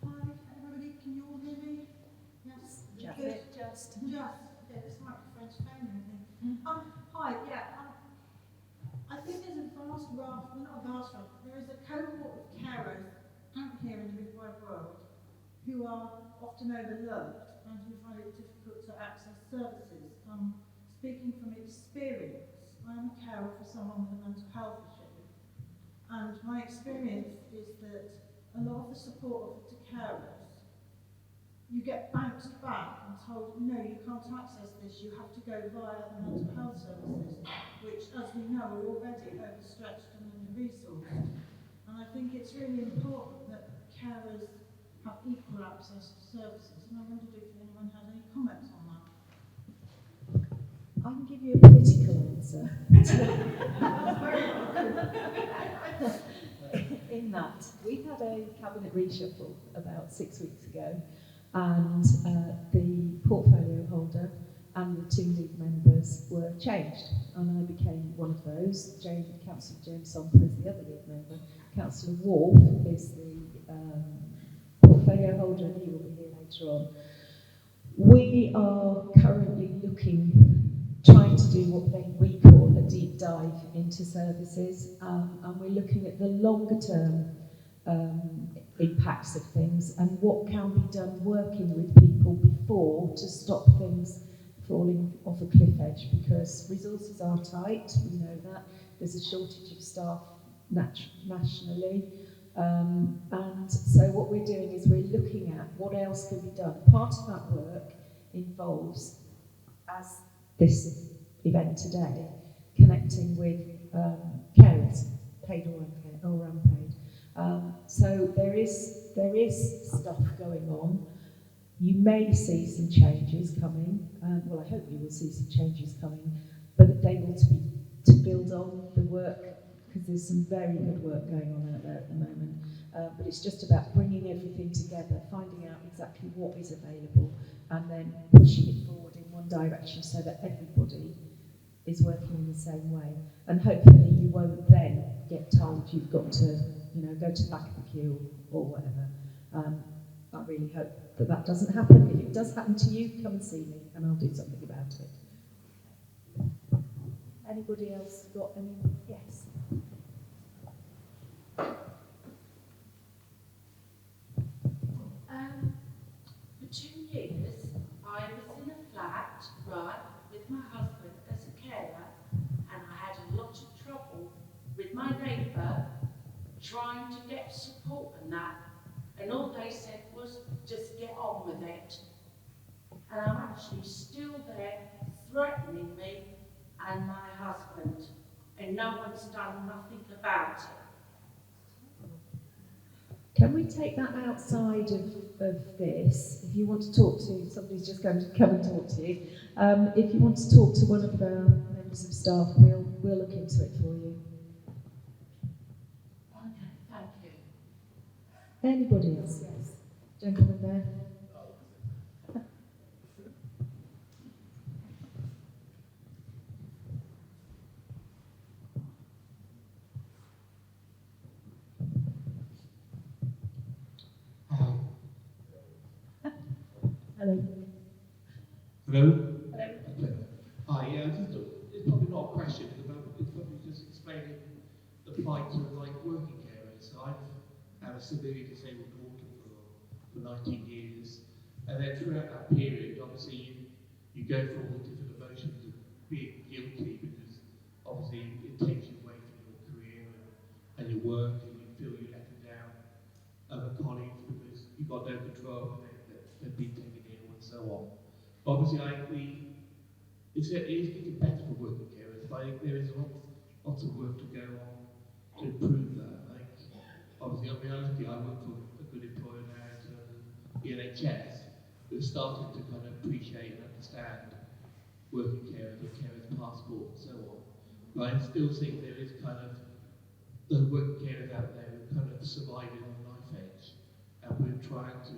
Hi, everybody, can you all hear me? Yes. Just. Yeah, this microphone's phone, I think. Hi, yeah. I think there's a vast raft, well, not a vast raft, there is a cohort of carers out here in the big wide world who are often overlooked and who find it difficult to access services. Speaking from experience, I'm a carer for someone with a mental health issue, and my experience is that a lot of the support offered to carers, you get bounced back and told, no, you can't access this, you have to go via the mental health services, which, as we know, are already overstretched and under-resourced. And I think it's really important that carers have equal access to services, and I wondered if anyone had any comments on that. I can give you a political answer. In that, we had a cabinet reshuffle about 6 weeks ago, and the portfolio holder and the two lead members were changed, and I became one of those. Councillor James Somper is the other lead member. Councillor Wolf is the portfolio holder, and he will be here later on. We are currently trying to do what we call a deep dive into services, and we're looking at the longer term impacts of things and what can be done working with people before to stop things falling off a cliff edge, because resources are tight, we know that. There's a shortage of staff nationally, and so what we're doing is we're looking at what else can be done. Part of that work involves, as this event today, connecting with carers, paid or unpaid. So there is stuff going on. You may see some changes coming. well, I hope you will see some changes coming, but able to build on the work, because there's some very good work going on out there at the moment. But it's just about bringing everything together, finding out exactly what is available, and then pushing it forward in one direction so that everybody is working in the same way. And hopefully you won't then get told you've got to, go to the back of the queue or whatever. I really hope that that doesn't happen. If it does happen to you, come and see me and I'll do something about it. Anybody else got any? Yes. For 2 years, I was in a flat, right, with my husband as a carer, and I had a lot of trouble with my neighbour trying to get support and that, and all they said was, just get on with it. And I'm actually still there threatening me and my husband, and no one's done nothing about it. Can we take that outside of this? If you want to talk to, somebody's just going to come and talk to you. If you want to talk to one of our members of staff, we'll look into it for you. Okay, thank you. Anybody else? Yes. Gentleman there. Hello. Hello? Hello. Okay. Hi, yeah, it's probably not a question at the moment, it's probably just explaining the plight of working carers. So I've had a severely disabled daughter for 19 years, and then throughout that period, obviously you go through all the different emotions of being guilty, because obviously it takes you away from your career and your work, and you feel you're letting down other colleagues because you've got no control and they've been taken ill and so on. Obviously, it is getting better for working carers, but I think there is lots of work to go on to improve that. I think, obviously, I work for a good employer now in terms of the NHS, who's starting to kind of appreciate and understand working carers and carers passport and so on. But I still think there is kind of the working carers out there who kind of surviving on a knife edge, and we're trying to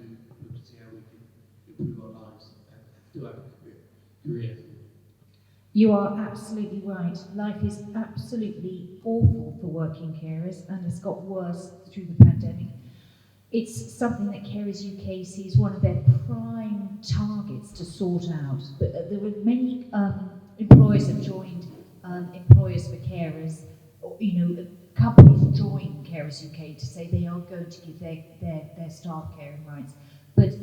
see how we can improve our lives and still have a career. You are absolutely right. Life is absolutely awful for working carers and has got worse through the pandemic. It's something that Carers UK sees one of their prime targets to sort out. But there were many employers that joined Employers for Carers, companies joined Carers UK to say they are going to give their staff caring rights. But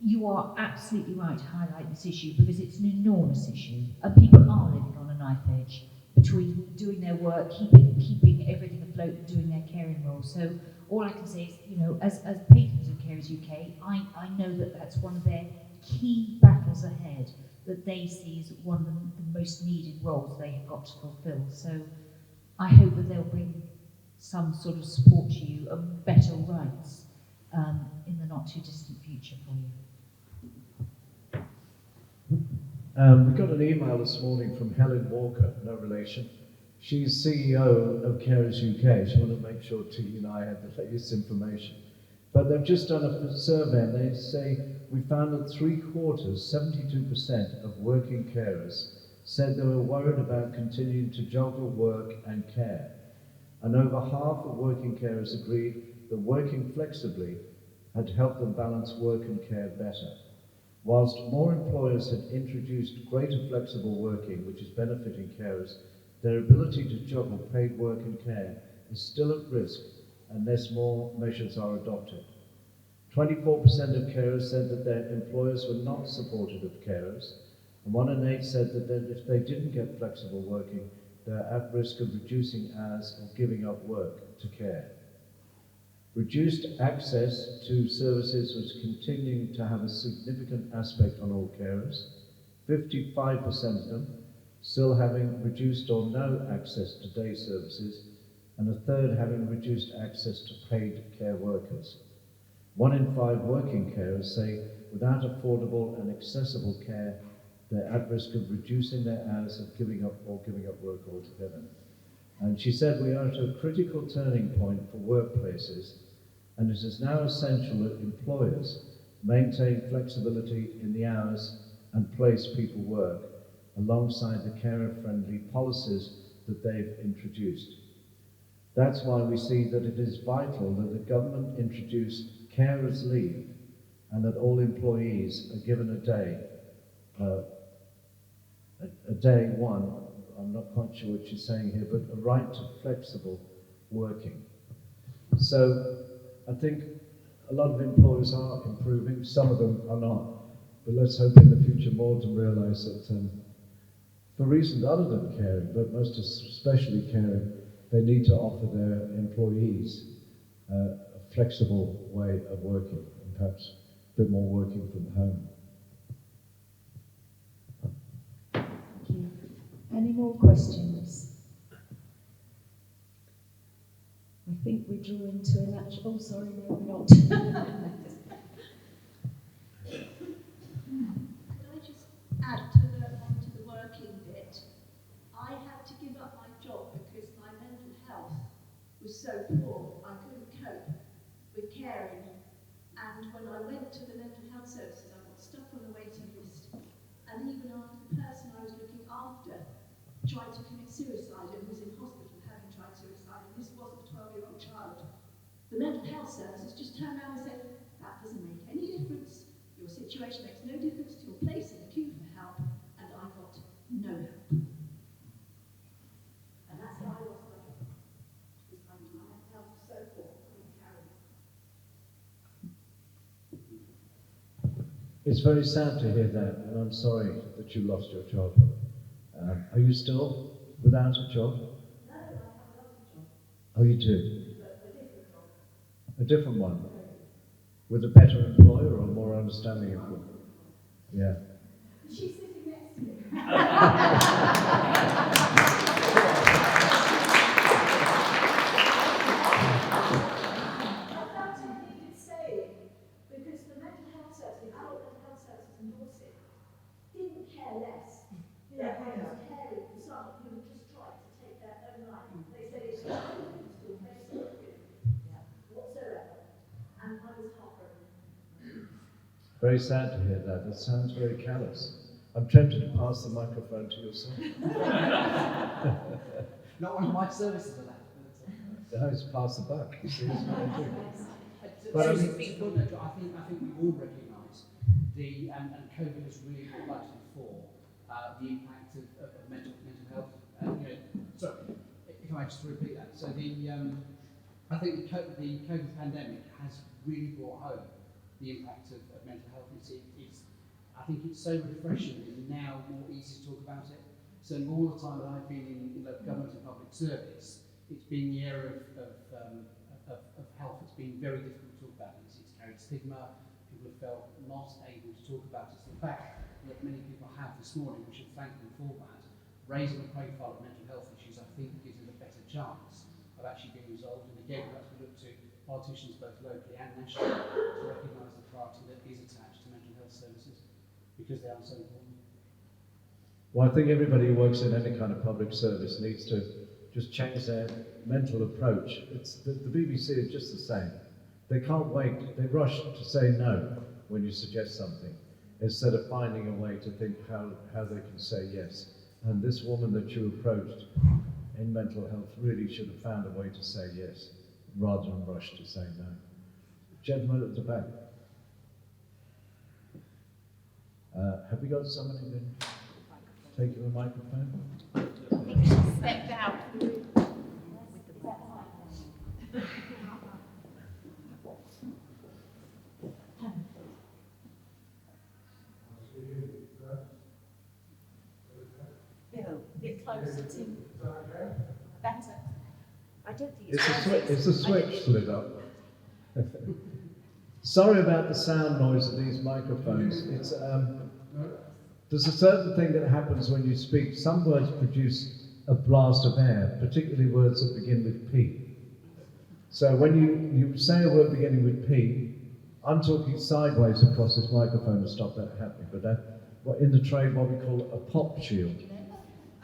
you are absolutely right to highlight this issue because it's an enormous issue, and people are living on a knife edge between doing their work, keeping everything afloat, and doing their caring role. So all I can say is, as patrons of Carers UK, I know that that's one of their key battles ahead, that they see as one of the most needed roles they have got to fulfil. So I hope that they'll bring some sort of support to you and better rights in the not too distant future for you. We got an email this morning from Helen Walker, no relation. She's CEO of Carers UK. She wanted to make sure Tiggy and I had the latest information. But they've just done a survey and they say we found that 72% of working carers said they were worried about continuing to juggle work and care. And over half of working carers agreed that working flexibly had helped them balance work and care better. Whilst more employers had introduced greater flexible working, which is benefiting carers, their ability to juggle paid work and care is still at risk unless more measures are adopted. 24% of carers said that their employers were not supportive of carers, and 1 in 8 said that if they didn't get flexible working, they're at risk of reducing hours or giving up work to care. Reduced access to services was continuing to have a significant aspect on all carers, 55% of them still having reduced or no access to day services, and a third having reduced access to paid care workers. 1 in 5 working carers say without affordable and accessible care, They're at risk of reducing their hours of giving up work altogether. And she said we are at a critical turning point for workplaces, and it is now essential that employers maintain flexibility in the hours and place people work alongside the carer-friendly policies that they've introduced. That's why we see that it is vital that the government introduce carers' leave and that all employees are given a day one, I'm not quite sure what she's saying here, but a right to flexible working. So I think a lot of employers are improving, some of them are not, but let's hope in the future more to realise that for reasons other than caring, but most especially caring, they need to offer their employees a flexible way of working, and perhaps a bit more working from home. Thank you. Any more questions? I think we're drawing to a natural... Oh, sorry, no, we're not. Could I just add onto the working bit? I had to give up my job because my mental health was so poor, I couldn't cope with caring. And when I went to the mental health services, I got stuck on the waiting list. And even after the person I was looking after tried to commit suicide and was in hospital having tried suicide, and this was a 12-year-old child, the mental health services just turned around and said, that doesn't make any difference. Your situation makes no difference to your place in the queue for help, and I got no help. And that's why I lost my job. Because my mental health was so poor, I couldn't carry it. It's very sad to hear that, and I'm sorry that you lost your job. Are you still without a job? No, I have another job. Oh, you do? But a different job. A different one? With a better employer or a more understanding employer? Yeah. She's sitting next to me. Because the mental health service, the adult mental health services in Dorset, didn't care less. They were caring for someone who had just tried to take their own life. They said it's nothing to do whatsoever. And I was heartbroken. Very sad to hear that. It sounds very callous. I'm tempted to pass the microphone to yourself. Not one of my services are that. No, it's pass the buck. You see, that's what I do. But I think we all recognise and COVID has really brought to the fore the impact of mental health. Sorry, if I just repeat that. So I think the COVID pandemic has really brought home the impact of mental health. I think it's so refreshing that it's now more easy to talk about it. So all the time that I've been in local government and public service, it's been the area of health. It's been very difficult to talk about. It's carried stigma. People have felt not able to talk about it. So the fact that many people have this morning, we should thank them for that, raising the profile of mental health issues, I think gives it a better chance of actually being resolved. And again, we have to look to politicians both locally and nationally to recognise the priority that is attached to mental health services because they are so important. Well, I think everybody who works in any kind of public service needs to just change their mental approach. The BBC is just the same. They can't wait. They rush to say no when you suggest something instead of finding a way to think how they can say yes. And this woman that you approached in mental health really should have found a way to say yes rather than rush to say no. Gentleman at the back. Have we got somebody been taking the microphone? I think she stepped out. Bit closer to better. I don't think It's a switch lit up. Sorry about the sound noise of these microphones. It's there's a certain thing that happens when you speak. Some words produce a blast of air, particularly words that begin with P. So when you say a word beginning with P, I'm talking sideways across this microphone to stop that happening, but in the trade what we call a pop shield.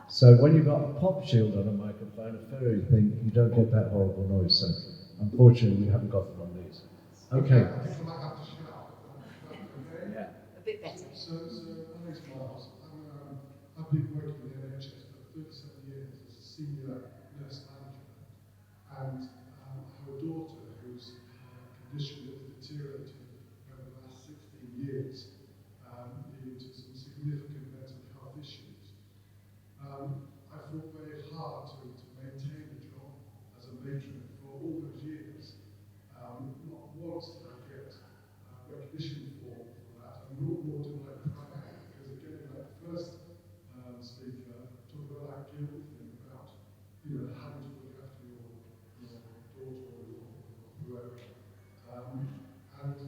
So when you've got a pop shield on a microphone, a furry thing, you don't get that horrible noise. So unfortunately, we haven't got them on these. Okay. I think I might have to shout. Okay? Yeah. A bit better. So my name's Miles. I've been working in the NHS for 37 years as a senior nurse manager, and I have a daughter whose condition has deteriorated over the last 16 years, leading to some significant mental health issues. I fought very hard to maintain a job as a matron for all those years. Not once did I get recognition for that, and nor did I cry out, because again, like the first speaker, talked about that guilt thing about, having to look after your daughter or whoever. And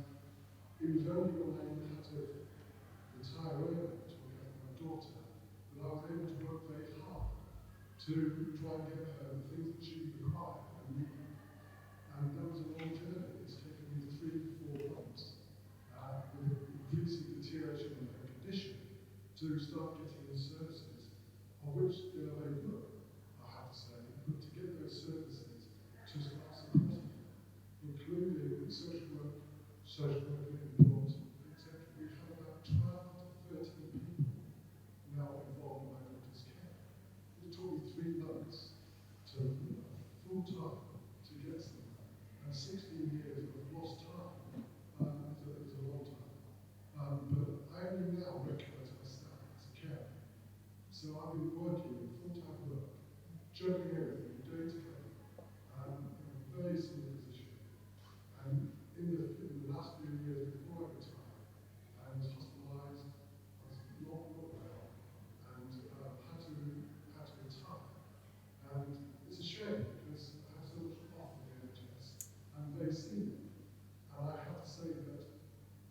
it was only when I had to retire early to look after my daughter that I was able to work very hard to try and get her the things that she required and needed. And that was a long journey. It's taken me 3 to 4 months with increasing deterioration of her condition to start getting the services, of which they are very good, I have to say, but to get those services to start supporting her, including social work support, etc. We have about 12 to 13 people now involved in my daughter's care. It took me 3 months to full time to get somewhere, and 16 years of lost time is a long time. But I only now recognise myself as a carer. So I've been working full-time work, juggling everything, day to day, in a very senior position. And in the last few years before I retired, I was hospitalised, I was not well, and had to retire. And it's a shame because I have so much off in the NHS. I'm very senior, and I have to say that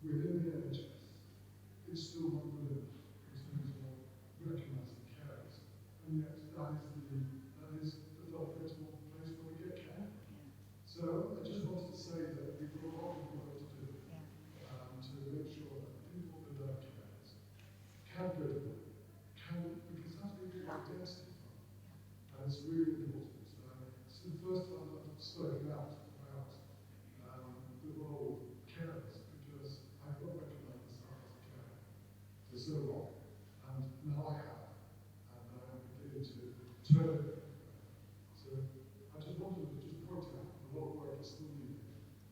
within the NHS, it's still not good enough in terms of recognising carers, and yet that is the fundamental place where we get care. So I just wanted to say that we've got a lot of work to do to make sure that people that are carers can go to work, because that's where we get identity from, and it's really important. It's the first time I've spoken out about the role of carers, because I've not recognised myself as a carer for so long, and now I have, and I'm beginning to turn it. So I just wanted to point out a lot of work is still needed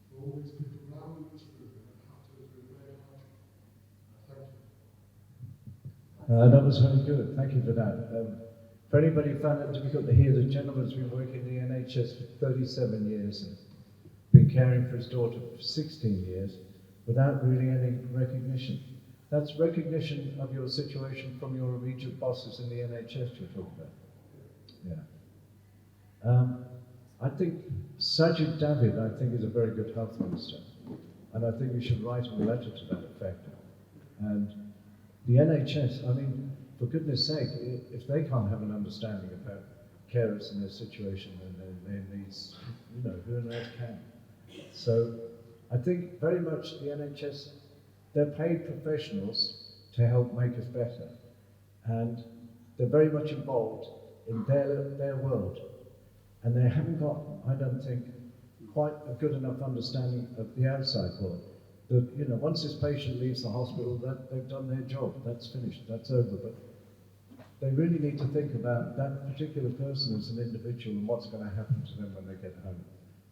for all these people around in this room and have to do a very hard job. Thank you. That was very good. Thank you for that. For anybody who found it difficult to hear, the gentleman's been working in the NHS for 37 years and been caring for his daughter for 16 years without really any recognition. That's recognition of your situation from your immediate bosses in the NHS you're talking about. Yeah. I think Sajid David, is a very good health minister, and I think we should write him a letter to that effect. And the NHS, for goodness sake, if they can't have an understanding about carers and their situation and their needs, who on earth can? So I think very much the NHS, they're paid professionals to help make us better, and they're very much involved in their world, and they haven't got, I don't think, quite a good enough understanding of the outside world. That once this patient leaves the hospital, that they've done their job, that's finished, that's over. But they really need to think about that particular person as an individual and what's going to happen to them when they get home,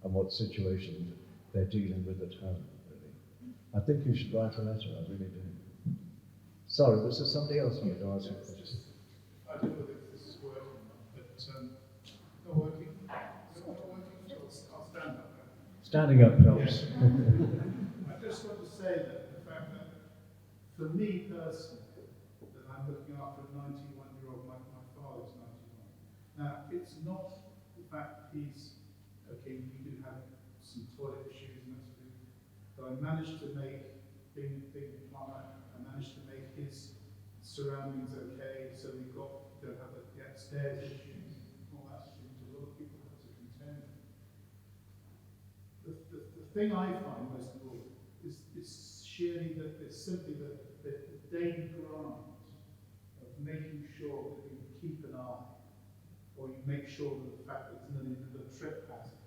and what situation they're dealing with at home. I think you should write a letter, I really do. Sorry, was there somebody else you wanted to ask a question? I don't know if this is working, but not working. Is it not working? I'll stand up. Standing up helps. I just want to say that the fact that, for me personally, that I'm looking after a 91-year-old, my father's 91. Now, it's not the fact that he's, okay, we do have some toilet issues and that sort of thing, but I managed to make, being plumber, I managed to make his surroundings okay, so we don't have the upstairs issues, all that sort of thing, which a lot of people have to contend with. The thing I find most important is sheerly that it's simply the daily grind of making sure that you keep an eye, or you make sure that the fact that it's not even a trip hazard,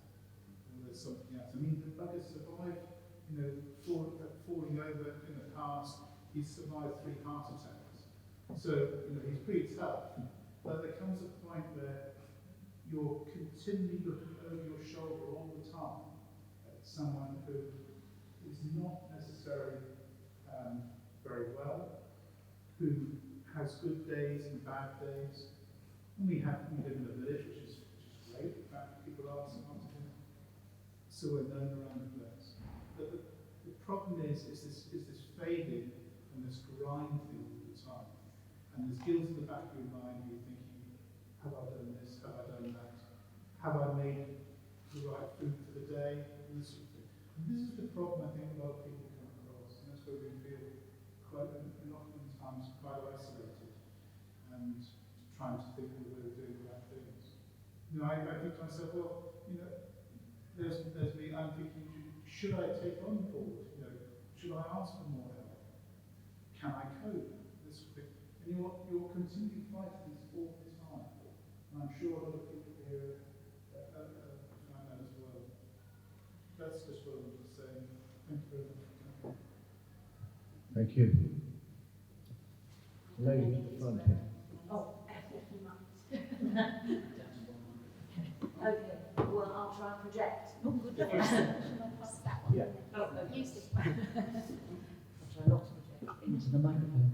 or there's something else. I mean, the bugger survived, you know, falling over in the past. He's survived 3 heart attacks. So, you know, he's pretty tough. But there comes a point where you're continually looking over your shoulder all the time at someone who is not necessarily very well, who has good days and bad days. And we live in a village, which is great. In fact, people are sometimes here. So we're known around the place. But the problem is this fading and this grind thing all the time. And there's guilt in the back of your mind, you're thinking, have I done this? Have I done that? Have I made the right food for the day? And this sort of thing. And this is the problem I think a lot of people come across. And that's where we feel oftentimes quite isolated and trying to think whether we're doing the right things. You know, I think to myself, well, you know, there's me, I'm thinking, should I take on board? You know, should I ask for more help? Can I cope? This sort of thing. And you're continually fighting this all the time. And I'm sure a lot of people here find that as well. That's just what I'm just saying. Thank you very much. Thank you. Lady at the front here. Oh, okay, well, I'll try and project. Oh, good. Yeah. Oh, use this one. I'll try not to project into the microphone.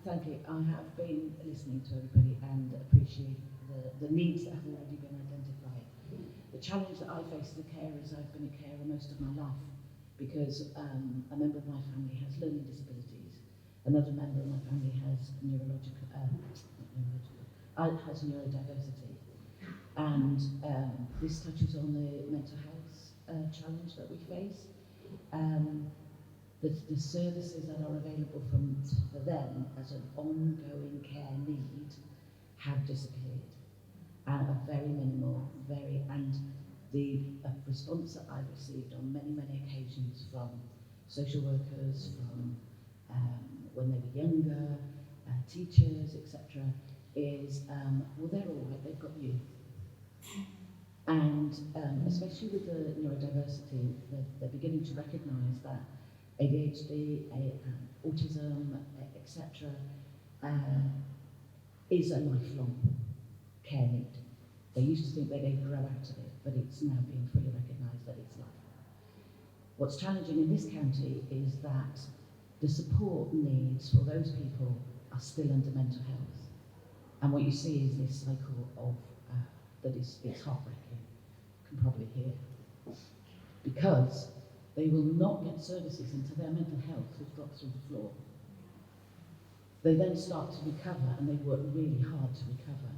Thank you. I have been listening to everybody and appreciate the needs that have already been identified. The challenge that I face as a carer is I've been a carer most of my life because a member of my family has learning disabilities. Another member of my family has has neurodiversity. And this touches on the mental health challenge that we face. The services that are available for them as an ongoing care need have disappeared and are very minimal, and the response that I've received on many occasions from social workers, from when they were younger, teachers, etc., is, well, they're all right, they've got you. And especially with the neurodiversity, they're beginning to recognise that ADHD, autism, etc., is a lifelong care need. They used to think they'd grow out of it, but it's now being fully recognised that it's lifelong. What's challenging in this county is that the support needs for those people are still under mental health. And what you see is this cycle of, it's heartbreaking, you can probably hear, because they will not get services until their mental health has dropped through the floor. They then start to recover, and they work really hard to recover.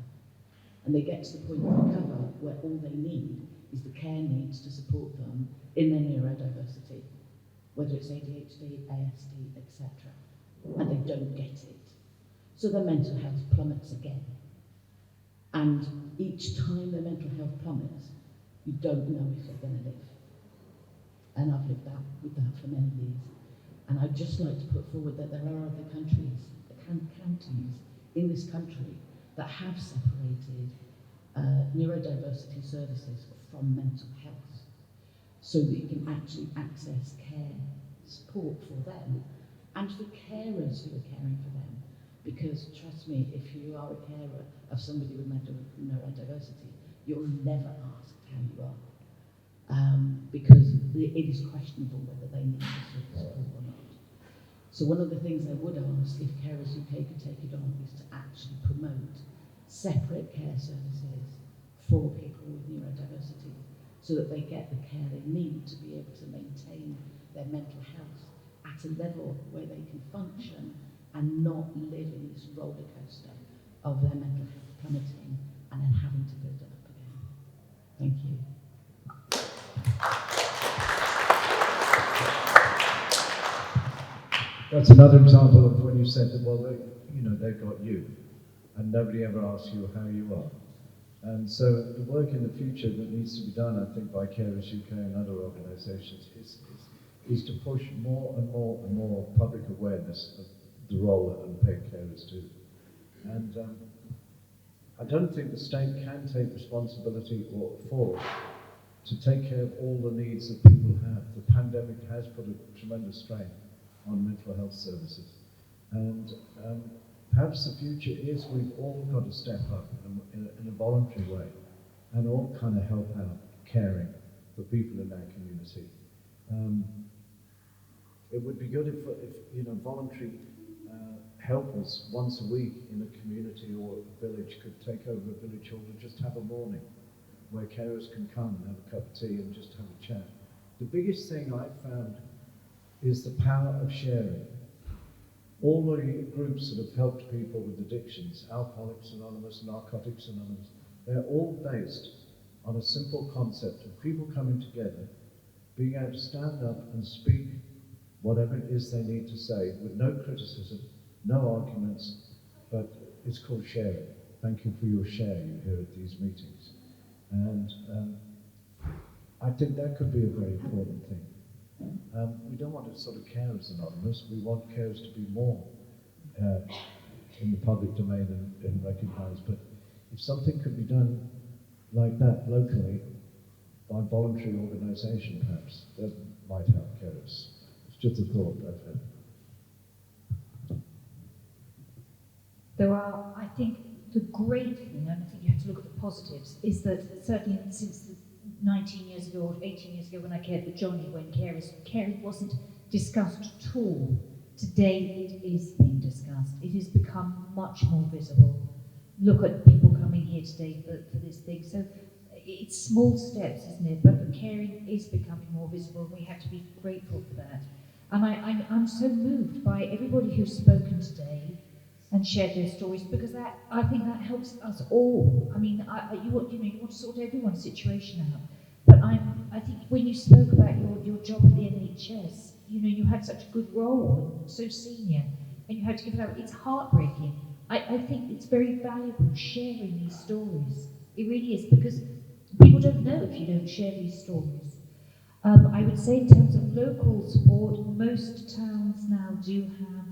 And they get to the point of recover where all they need is the care needs to support them in their neurodiversity, whether it's ADHD, ASD, etc. And they don't get it. So their mental health plummets again. And each time their mental health plummets, you don't know if they're going to live. And I've lived with that for many years. And I'd just like to put forward that there are other countries, counties in this country that have separated neurodiversity services from mental health, so that you can actually access care, support for them, and for carers who are caring for them. Because trust me, if you are a carer of somebody with neurodiversity, you'll never ask how you are. Because it is questionable whether they need the support or not. So one of the things I would ask, if Carers UK could take it on, is to actually promote separate care services for people with neurodiversity, so that they get the care they need to be able to maintain their mental health at a level where they can function and not live in this roller coaster of their mental health plummeting and then having to build it up again. Thank you. That's another example of when you said that, well, they've got you, and nobody ever asks you how you are. And so the work in the future that needs to be done, I think, by Carers UK and other organisations is to push more and more public awareness of the role that unpaid carers do. And I don't think the state can take responsibility or afford to take care of all the needs that people have. The pandemic has put a tremendous strain on mental health services. And perhaps the future is we've all got to step up in a voluntary way and all kind of help out caring for people in our community. It would be good if you know, voluntary helpers once a week in a community or a village could take over a village hall and just have a morning where carers can come and have a cup of tea and just have a chat. The biggest thing I've found is the power of sharing. All the groups that have helped people with addictions, Alcoholics Anonymous, Narcotics Anonymous, they're all based on a simple concept of people coming together, being able to stand up and speak whatever it is they need to say with no criticism, no arguments, but it's called sharing. Thank you for your sharing here at these meetings. And I think that could be a very important thing. We don't want to sort of Carers Anonymous, we want carers to be more in the public domain and recognised, but if something could be done like that locally by voluntary organisation perhaps, that might help carers. It's just a thought I've had. There are, I think, the great thing, and I think you have to look at the positives, is that certainly since 19 years ago or 18 years ago when I cared for Johnnie, when caring wasn't discussed at all, today it is being discussed. It has become much more visible. Look at people coming here today for this thing. So it's small steps, isn't it? But caring is becoming more visible, and we have to be grateful for that. And I'm so moved by everybody who's spoken today and shared their stories, because I think that helps us all. I mean, you want to sort everyone's situation out. But I think when you spoke about your job at the NHS, you had such a good role and so senior, and you had to give it up. It's heartbreaking. I think it's very valuable sharing these stories. It really is, because people don't know if you don't share these stories. I would say in terms of local support, most towns now do have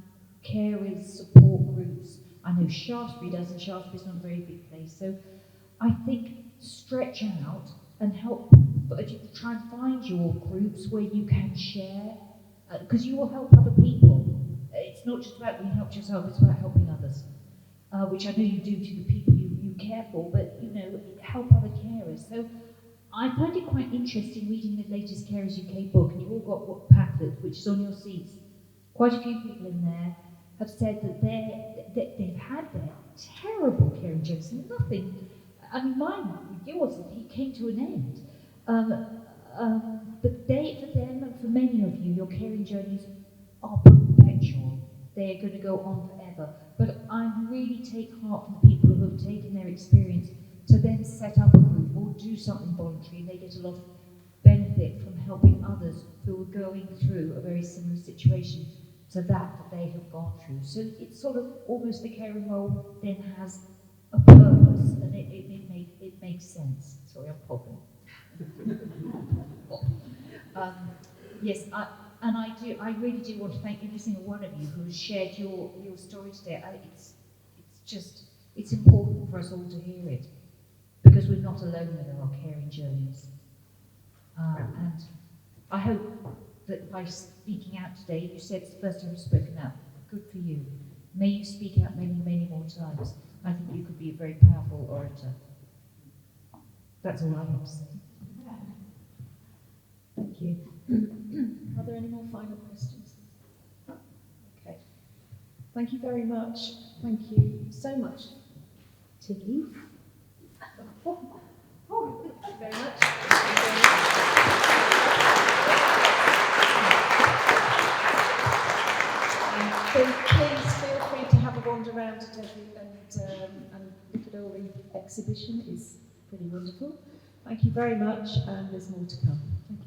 carers support groups. I know Shaftesbury does, and Shaftesbury's not a very big place. So I think stretch out and help, try and find your groups where you can share, because you will help other people. It's not just about being helped yourself, it's about helping others, which I know you do to the people you care for, but help other carers. So I find it quite interesting reading the latest Carers UK book, and you've all got what pamphlet, which is on your seats. Quite a few people in there have said that they've had their terrible caring journeys. Nothing, I mean, mine, yours, he came to an end. But for them and for many of you, your caring journeys are perpetual. They are going to go on forever. But I really take heart from the people who have taken their experience to then set up a group or do something voluntary, and they get a lot of benefit from helping others who are going through a very similar situation to that they have gone through. So it's sort of almost the caring role then has a purpose, and it makes sense. Sorry, I'm popping. Yes, I really do want to thank every single one of you who has shared your story today. It's important for us all to hear it, because we're not alone with our caring journeys. And I hope that by speaking out today, you said it's the first time you've spoken out. Good for you. May you speak out many, many more times. I think you could be a very powerful orator. That's all I have to say. Thank you. Are there any more final questions? Okay. Thank you very much. Thank you so much, Tiggy. Thank you very much. So please feel free to have a wander around today and look at all the exhibition. It's pretty wonderful. Thank you very much, and there's more to come. Thank you.